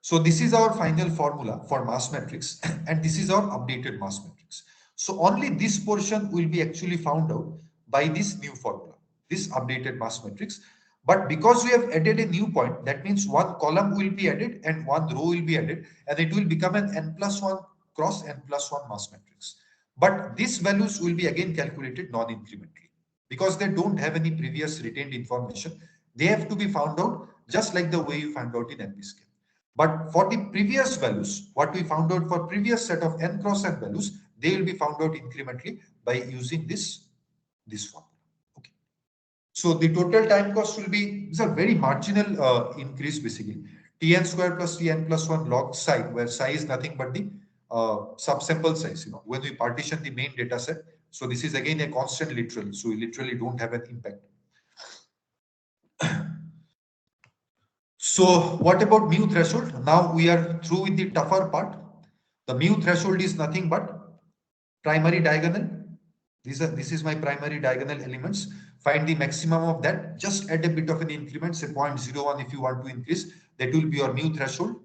So this is our final formula for mass matrix and this is our updated mass matrix. So only this portion will be actually found out by this new formula, this updated mass matrix. But because we have added a new point, that means one column will be added and one row will be added and it will become an n+1 cross n+1 mass matrix. But these values will be again calculated non-incrementally because they don't have any previous retained information. They have to be found out just like the way you found out in NP-scale. But for the previous values, what we found out for previous set of n cross n values, they will be found out incrementally by using this formula. Okay. So the total time cost will be, these are very marginal increase basically. Tn square plus Tn plus 1 log psi, where psi is nothing but the subsample size, when we partition the main data set. So this is again a constant literal. So we literally don't have an impact. So what about mu threshold? Now we are through with the tougher part. The mu threshold is nothing but primary diagonal. This is my primary diagonal elements. Find the maximum of that. Just add a bit of an increment, say 0.01 if you want to increase. That will be your mu threshold.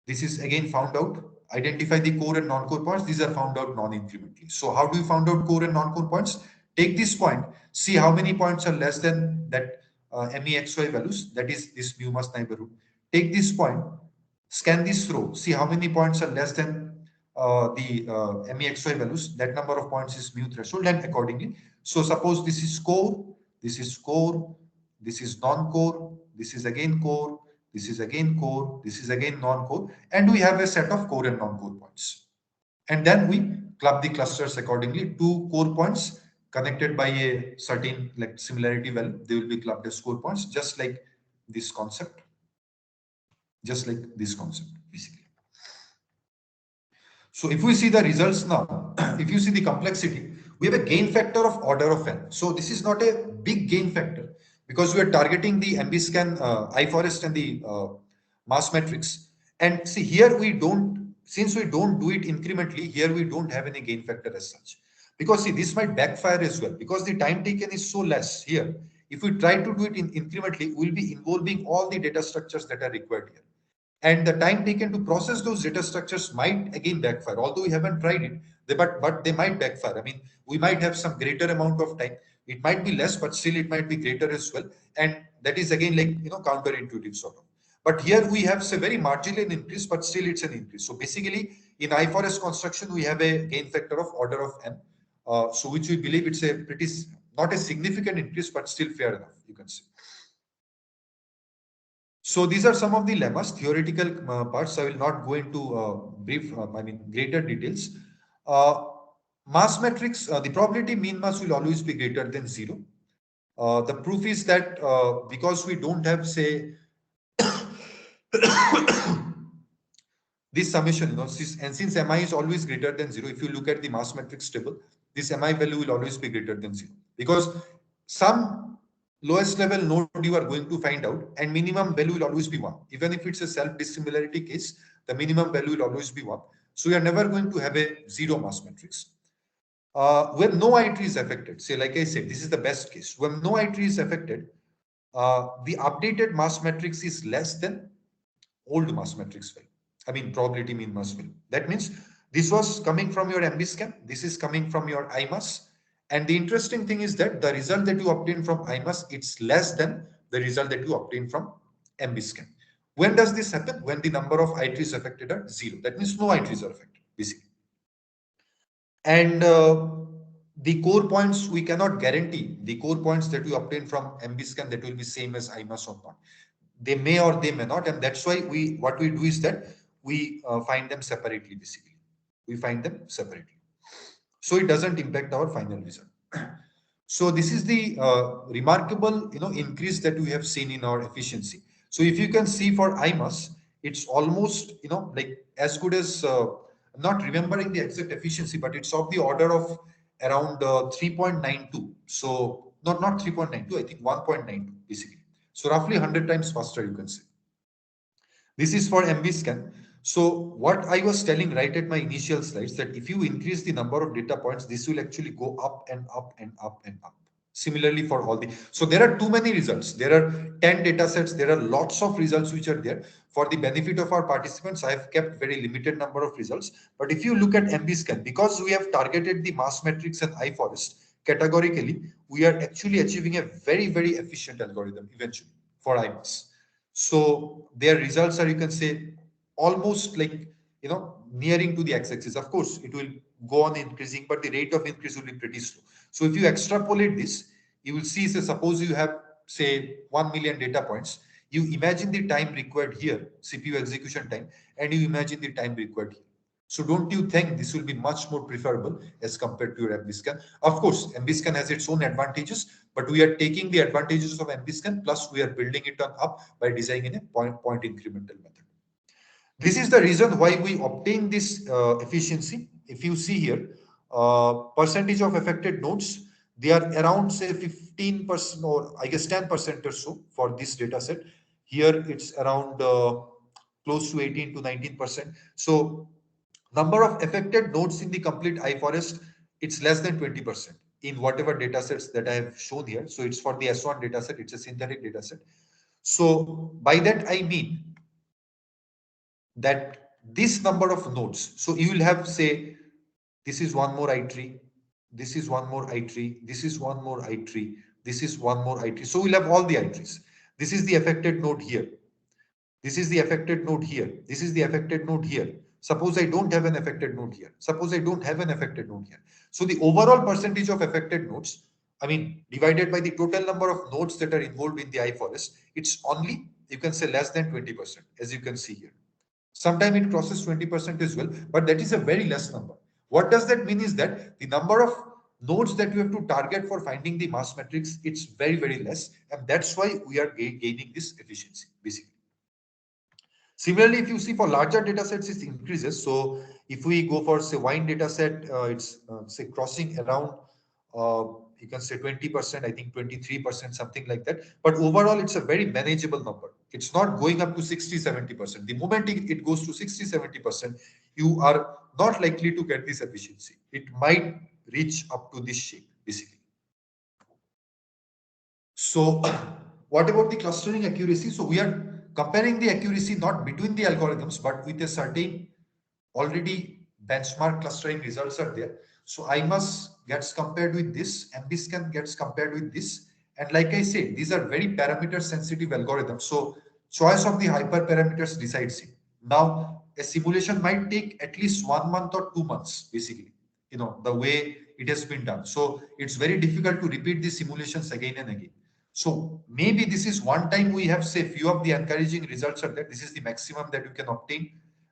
This is again found out. Identify the core and non-core points. These are found out non-incrementally. So how do you find out core and non-core points? Take this point, see how many points are less than that MEXY values, that is this mu must neighborhood. Take this point, scan this row, see how many points are less than the MEXY values, that number of points is mu threshold, and accordingly. So suppose this is core, this is core, this is non-core, this is again core, this is again core, this is again non-core, and we have a set of core and non-core points. And then we club the clusters accordingly. Two core points connected by a certain like similarity value, they will be clubbed as core points, just like this concept, basically. So if we see the results now, if you see the complexity, we have a gain factor of order of n. So this is not a big gain factor because we are targeting the MBScan, iForest and the mass matrix. And see here we don't, since we don't do it incrementally, here we don't have any gain factor as such. Because see, this might backfire as well because the time taken is so less here. If we try to do it incrementally, we'll be involving all the data structures that are required here. And the time taken to process those data structures might again backfire, although we haven't tried it, but they might backfire. I mean, we might have some greater amount of time. It might be less, but still it might be greater as well. And that is again like, counterintuitive sort of. But here we have a very marginal increase, but still it's an increase. So basically in iForest construction, we have a gain factor of order of n. So which we believe it's a pretty, not a significant increase, but still fair enough, you can say. So these are some of the lemmas, theoretical parts. I will not go into greater details. Mass matrix, the probability mean mass will always be greater than 0. The proof is that because we don't have, say, this summation, and since Mi is always greater than 0, if you look at the mass matrix table, this Mi value will always be greater than 0 because some lowest level node you are going to find out and minimum value will always be 1. Even if it's a self-dissimilarity case, the minimum value will always be 1. So you are never going to have a 0 mass matrix. When no ITRE is affected, say like I said, this is the best case. When no ITRE is affected, the updated mass matrix is less than old mass matrix value. I mean probability mean mass value. That means this was coming from your MBScan, this is coming from your IMAS. And the interesting thing is that the result that you obtain from IMAS, it's less than the result that you obtain from MBScan. When does this happen? When the number of ITREs affected are 0. That means no ITREs are affected, basically. And the core points, we cannot guarantee the core points that you obtain from MBScan that will be same as IMAS or not. They may or they may not. And that's why what we do is that we find them separately, basically. We find them separately. So it doesn't impact our final result. So this is the remarkable, increase that we have seen in our efficiency. So if you can see for IMAS, it's almost, like as good as, I'm not remembering the exact efficiency, but it's of the order of around 3.92. So not 3.92, I think 1.92 basically. So roughly 100 times faster, you can say. This is for MB scan. So what I was telling right at my initial slides, that if you increase the number of data points, this will actually go up and up and up and up. Similarly for all the, so there are too many results. There are 10 data sets. There are lots of results which are there. For the benefit of our participants, I have kept very limited number of results. But if you look at MB scan, because we have targeted the mass matrix and iForest categorically, we are actually achieving a very, very efficient algorithm eventually for IMAS. So their results are, you can say, almost like, nearing to the x-axis. Of course, it will go on increasing, but the rate of increase will be pretty slow. So if you extrapolate this, you will see, say, suppose you have, say, 1 million data points, you imagine the time required here, CPU execution time, and you imagine the time required here. So don't you think this will be much more preferable as compared to your MBScan? Of course, MBScan has its own advantages, but we are taking the advantages of MBScan, plus we are building it on up by designing a point incremental method. This is the reason why we obtain this efficiency. If you see here, percentage of affected nodes, they are around, say, 15% or I guess 10% or so for this data set. Here it's around close to 18 to 19%. So number of affected nodes in the complete iForest, it's less than 20% in whatever data sets that I have shown here. So it's for the S1 data set, it's a synthetic data set. So by that I mean that this number of nodes, so you will have, say, this is one more I tree, this is one more I tree, this is one more I tree, this is one more I tree. So we'll have all the I trees. This is the affected node here. This is the affected node here. This is the affected node here. Suppose I don't have an affected node here. Suppose I don't have an affected node here. So the overall percentage of affected nodes, I mean, divided by the total number of nodes that are involved in the iForest, it's only, you can say, less than 20%, as you can see here. Sometimes it crosses 20% as well, but that is a very less number. What does that mean is that the number of nodes that you have to target for finding the mass matrix, it's very, very less. And that's why we are gaining this efficiency, basically. Similarly, if you see for larger data sets, it increases. So if we go for, say, wine data set, it's say crossing around, you can say 20%, I think 23%, something like that. But overall, it's a very manageable number. It's not going up to 60, 70%. The moment it goes to 60, 70%, you are not likely to get this efficiency. It might reach up to this shape, basically. So what about the clustering accuracy? So we are comparing the accuracy not between the algorithms, but with a certain already benchmark clustering results are there. So IMAS gets compared with this, MBScan gets compared with this. And like I said, these are very parameter sensitive algorithms. So choice of the hyperparameters decides it. Now, a simulation might take at least 1 month or 2 months, basically, the way it has been done. So it's very difficult to repeat the simulations again and again. So maybe this is one time we have, say, few of the encouraging results are there. This is the maximum that you can obtain.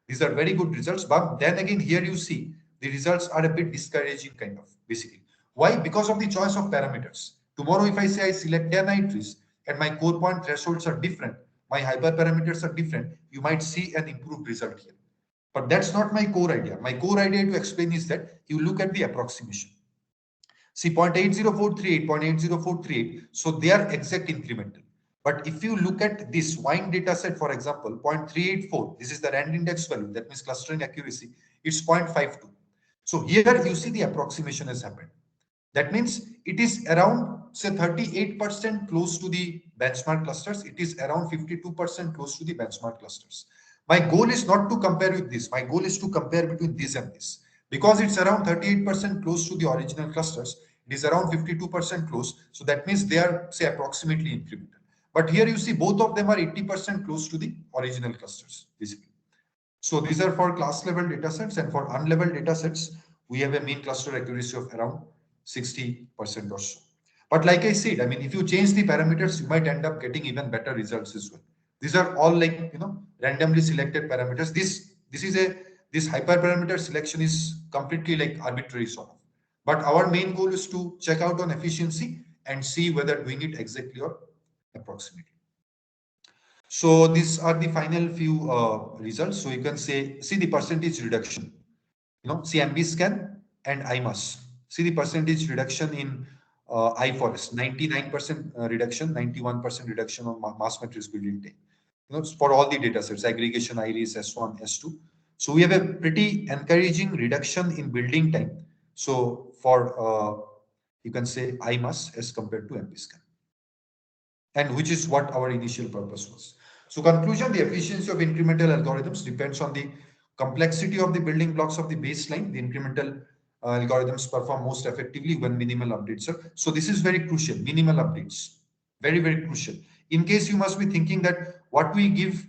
These are very good results, but then again, here you see the results are a bit discouraging, kind of, basically. Why? Because of the choice of parameters. Tomorrow, if I say I select 10 entries and my core point thresholds are different, my hyperparameters are different, you might see an improved result here. But that's not my core idea. My core idea to explain is that you look at the approximation. See 0.80438, 0.80438, so they are exact incremental. But if you look at this wine data set, for example, 0.384, this is the rand index value, that means clustering accuracy, it's 0.52. So here you see the approximation has happened. That means it is around, say, 38% close to the benchmark clusters. It is around 52% close to the benchmark clusters. My goal is not to compare with this. My goal is to compare between this and this. Because it's around 38% close to the original clusters, it is around 52% close. So that means they are, say, approximately incremental. But here you see both of them are 80% close to the original clusters, basically. So these are for class level datasets, and for unleveled datasets, we have a mean cluster accuracy of around 60% or so. But like I said, I mean, if you change the parameters, you might end up getting even better results as well. These are all like, randomly selected parameters. This hyperparameter selection is completely like arbitrary sort of. But our main goal is to check out on efficiency and see whether doing it exactly or approximately. So these are the final few results. So you can say, see the percentage reduction. See MB scan and IMAS. See the percentage reduction in iForest, 99% reduction, 91% reduction on mass matrix building time. For all the data sets, aggregation, iris, S1, S2. So we have a pretty encouraging reduction in building time. So for you can say IMAS as compared to MB scan, and which is what our initial purpose was. So conclusion, the efficiency of incremental algorithms depends on the complexity of the building blocks of the baseline. The incremental algorithms perform most effectively when minimal updates are. So this is very crucial, minimal updates, very, very crucial. In case you must be thinking that what we give,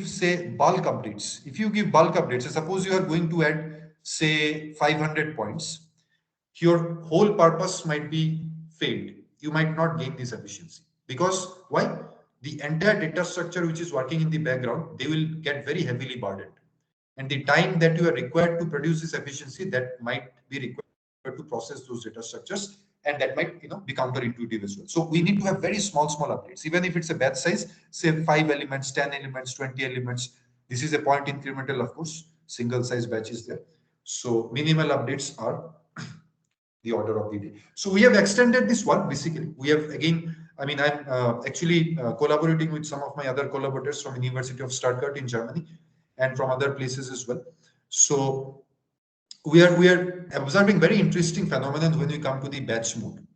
say bulk updates. If you give bulk updates, suppose you are going to add, say 500 points, your whole purpose might be failed. You might not gain this efficiency. Because why? The entire data structure which is working in the background, they will get very heavily burdened. And the time that you are required to produce this efficiency, that might be required to process those data structures, and that might be counterintuitive as well. So we need to have very small updates. Even if it's a batch size, say 5 elements, 10 elements, 20 elements. This is a point incremental, of course. Single size batch is there. So minimal updates are the order of the day. So we have extended this one. Basically, we have again, I'm actually collaborating with some of my other collaborators from University of Stuttgart in Germany and from other places as well. So we are observing very interesting phenomenon when we come to the batch mode,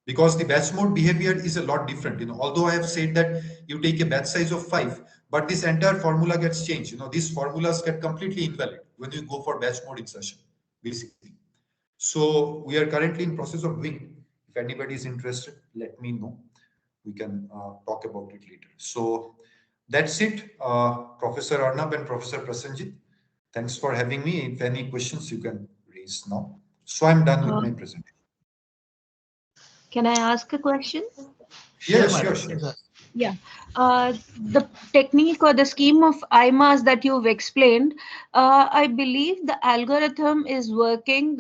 because the batch mode behavior is a lot different. Although I have said that you take a batch size of 5, but this entire formula gets changed. These formulas get completely invalid when you go for batch mode insertion, basically. So we are currently in process of doing. If anybody is interested, let me know. We can talk about it later. So that's it, Professor Arnab and Professor Prasenjit. Thanks for having me. If any questions, you can raise now. So I'm done with Uh, my presentation. can I ask a question? Yeah, Sure, sure, madam. sure. Yes, sir. Yeah, the technique or the scheme of IMAS that you've explained, I believe the algorithm is working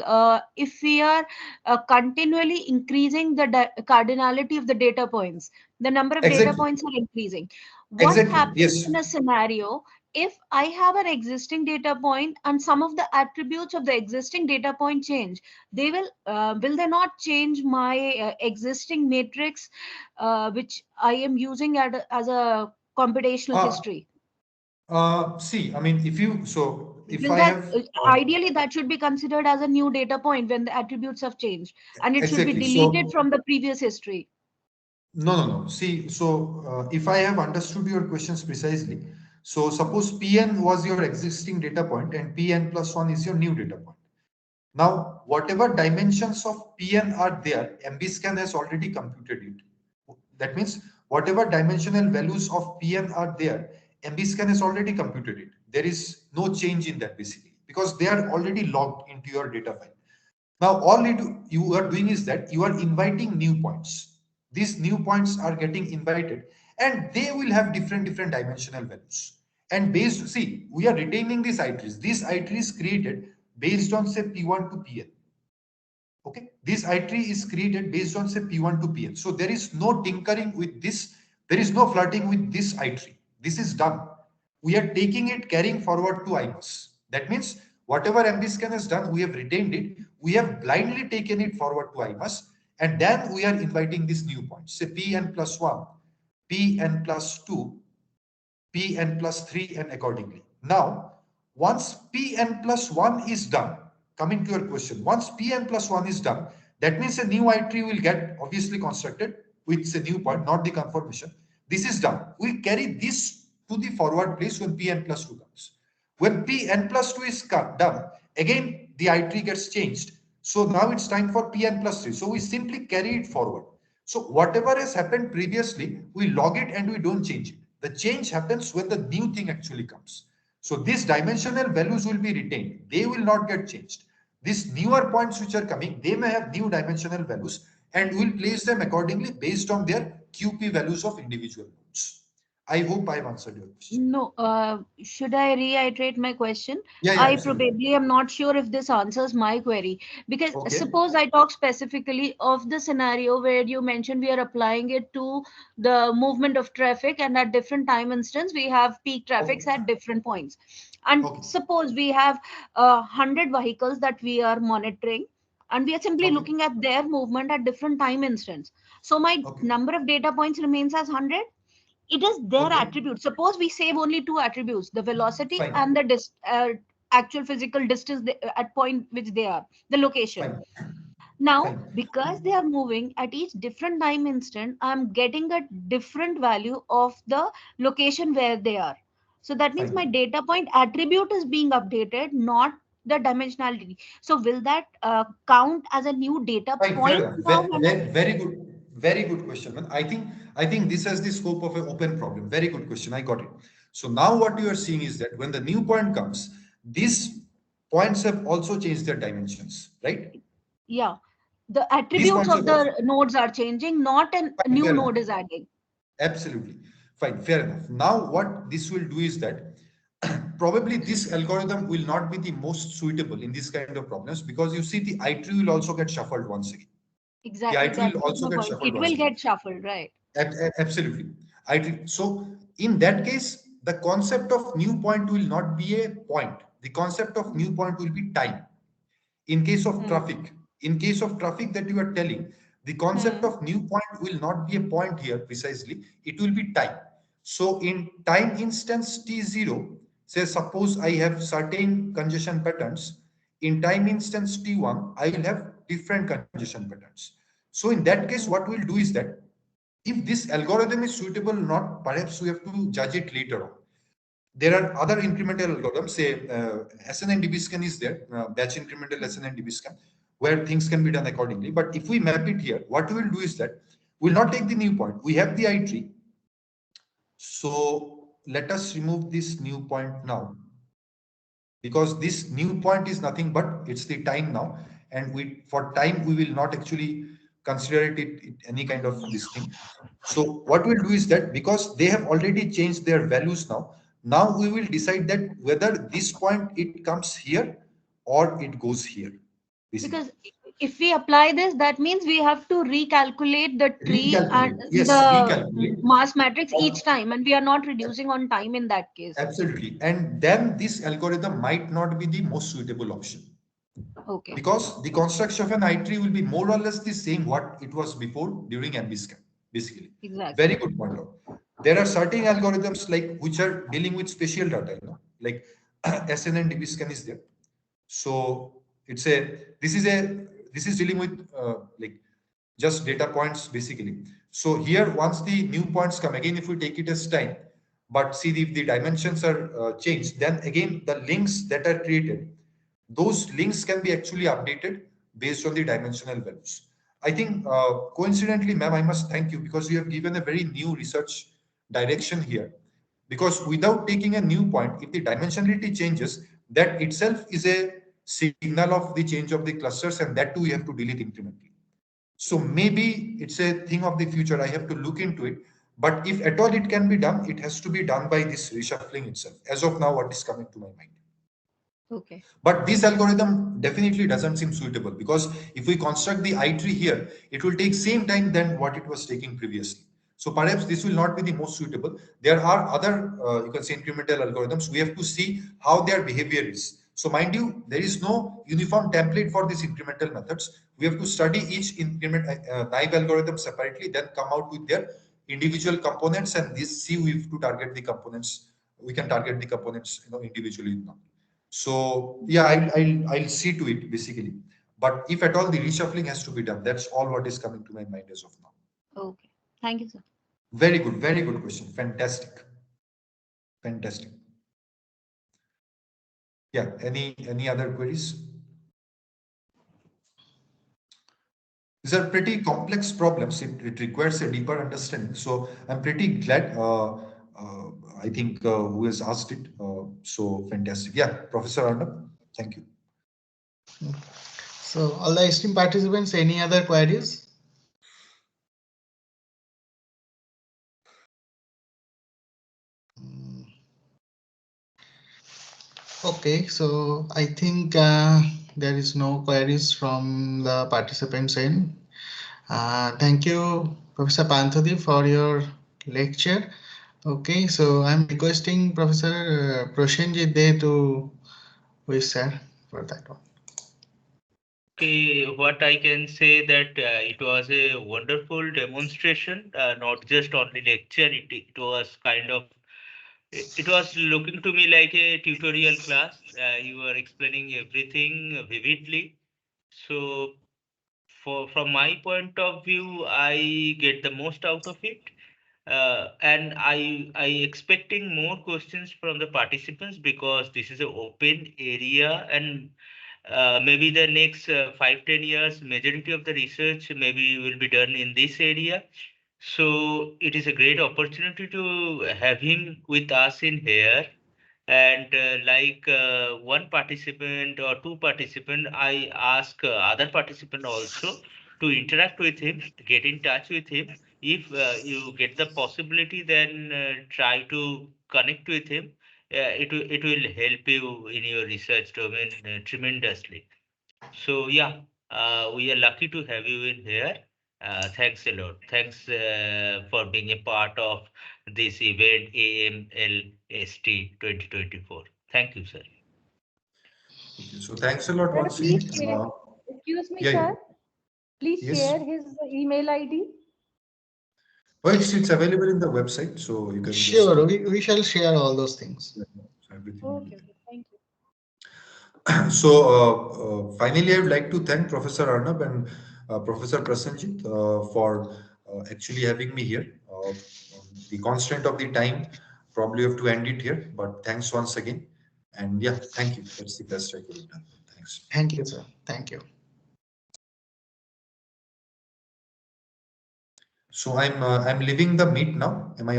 if we are continually increasing the cardinality of the data points. The number of data Exactly. points are increasing. What Exactly. happens Yes. in a scenario if I have an existing data point and some of the attributes of the existing data point change? They will they not change my existing matrix which I am using as a computational Uh, history? See, if Will I that have ideally that should be considered as a new data point when the attributes have changed, and it should be exactly. deleted So from the previous history? no, no, no. See, so if I have understood your questions precisely, so suppose Pn was your existing data point and Pn plus 1 is your new data point. Now, whatever dimensions of Pn are there, MBScan has already computed it. That means whatever dimensional values of Pn are there, MBScan has already computed it. There is no change in that basically, because they are already logged into your data file. Now, all you are doing is that you are inviting new points. These new points are getting invited, and they will have different dimensional values. And based, see, we are retaining these iteries. This iterary is created based on say P1 to Pn. Okay, this iterary is created based on say P1 to Pn. So there is no tinkering with this. There is no flirting with this iterary. This is done. We are taking it, carrying forward to IMAS. That means whatever MBScan has done, we have retained it. We have blindly taken it forward to IMAS, and then we are inviting these new points. Say Pn plus 1, Pn plus 2, Pn plus 3, and accordingly. Now, once Pn plus 1 is done, coming to your question, once Pn plus 1 is done, that means a new iterary will get obviously constructed with a new point, not the confirmation. This is done. We carry this to the forward place when Pn plus 2 comes. When Pn plus 2 is done, again the iterary gets changed. So now it's time for Pn plus 3. So we simply carry it forward. So whatever has happened previously, we log it and we don't change it. The change happens when the new thing actually comes. So these dimensional values will be retained. They will not get changed. These newer points which are coming, they may have new dimensional values, and we'll place them accordingly based on their QP values of individual nodes. I hope I've answered your question. No, should I reiterate my question? Yeah, yeah, I absolutely. probably am not sure if this answers my query, because Okay. suppose I talk specifically of the scenario where you mentioned we are applying it to the movement of traffic, and at different time instance we have peak traffics Okay. at different points. And Okay. suppose we have 100 vehicles that we are monitoring, and we are simply Okay. looking at their movement at different time instance. So my Okay. number of data points remains as 100. It is their Okay. attribute. Suppose we save only two attributes, the velocity Fine. and the actual physical distance at point which they are, the location. Fine. Now, Fine. because they are moving at each different time instant, I'm getting a different value of the location where they are. So that means my Fine. data point attribute is being updated, not the dimensionality. So will that count as a new data Fine. Fair point enough. now? Very good. Very good question, man. I think this has the scope of an open problem. Very good question. I got it. So now what you are seeing is that when the new point comes, these points have also changed their dimensions, right? Yeah, the These attributes points of have also. the nodes are changing, not a Fine. new Fair node enough. is adding. Absolutely. Fine, fair enough. Now, what this will do is that probably this algorithm will not be the most suitable in this kind of problems, because you see the I tree will also get shuffled once again. The Exactly, I tree that will was also my get point. shuffled It once will again. get shuffled, right? Absolutely. I tree. So in that case, the concept of new point will not be a point. The concept of new point will be time. Hmm. In case of traffic that you are telling, the concept Hmm. of new point will not be a point here precisely, it will be time. So in time instance t0, say suppose I have certain congestion patterns, in time instance t1 I will have different congestion patterns. So in that case what Hmm. we'll do is that if this algorithm is suitable or not, perhaps we have to judge it later on. There are other incremental algorithms, say SNN scan is there, batch incremental SNN scan, where things can be done accordingly. But if we map it here, what we will do is that we'll not take the new point. We have the I tree. So let us remove this new point now, because this new point is nothing but it's the time now. And we for time, we will not actually consider it any kind of this thing. So what we'll do is that because they have already changed their values now we will decide that whether this point it comes here or it goes here, basically. Because if we apply this, that means we have to recalculate the tree and Recalculate. Yes, the recalculate. mass matrix each Or- time, and we are not reducing on time in that case. Absolutely. And then this algorithm might not be the most suitable option, Okay, because the construction of an I tree will be more or less the same what it was before during MBScan, basically. Very exactly. good point out. There are certain algorithms like which are dealing with spatial data, like SNN DBScan is there. So it's a this is dealing with like just data points basically. So here once the new points come again, if we take it as time, but see if the dimensions are changed, then again the links that are created, those links can be actually updated based on the dimensional values. I think coincidentally, ma'am, I must thank you because you have given a very new research direction here. Because without taking a new point, if the dimensionality changes, that itself is a signal of the change of the clusters, and that too we have to deal it incrementally. So maybe it's a thing of the future. I have to look into it. But if at all it can be done, it has to be done by this reshuffling itself. As of now, what is coming to my mind. Okay. But this algorithm definitely doesn't seem suitable, because if we construct the I tree here, it will take same time than what it was taking previously. So perhaps this will not be the most suitable. There are other, you can say, incremental algorithms. We have to see how their behavior is. So mind you, there is no uniform template for these incremental methods. We have to study each increment naive algorithm separately, then come out with their individual components, and this see we have to target the components. We can target the components, individually now. So yeah, I'll see to it basically. But if at all the reshuffling has to be done, that's all what is coming to my mind as of now. Okay. Thank you, sir. Very good question. Fantastic, fantastic. Yeah. Any other queries? These are pretty complex problems. It requires a deeper understanding. So I'm pretty glad. I think who has asked it. So fantastic. Yeah, Professor Arnab. Thank you. So all the esteemed participants, any other queries? Okay, so I think there is no queries from the participants end. Thank you, Professor Panthadeep, for your lecture. Okay, so I'm requesting Professor Proshenjit De to wish sir for that one. Okay, what I can say that it was a wonderful demonstration, not just only lecture. It was kind of it was looking to me like a tutorial class. You were explaining everything vividly. So, from my point of view, I get the most out of it. And I expecting more questions from the participants because this is an open area, and maybe the next 5-10 years majority of the research maybe will be done in this area. So it is a great opportunity to have him with us in here. And one participant or two participant, I ask other participant also to interact with him, get in touch with him. If you get the possibility, then try to connect with him. It will help you in your research domain tremendously. So yeah, we are lucky to have you in here. Thanks a lot. Thanks for being a part of this event, AMLST 2024. Thank you, sir. Okay, so thanks a lot Sir, once please again. share. Excuse me, Yeah, yeah. sir. Please Yes. share his email ID. Well, it's available in the website, so you can just Sure, we shall share all those things. everything will be Okay, okay. Thank you. there. So finally, I would like to thank Professor Arnab and Professor Prasenjit for actually having me here. The constraint of the time probably have to end it here, but thanks once again. And yeah, thank you. That's the best I could have done. Thanks. Thank you, sir. Thank you. So I'm leaving the meet now. Am I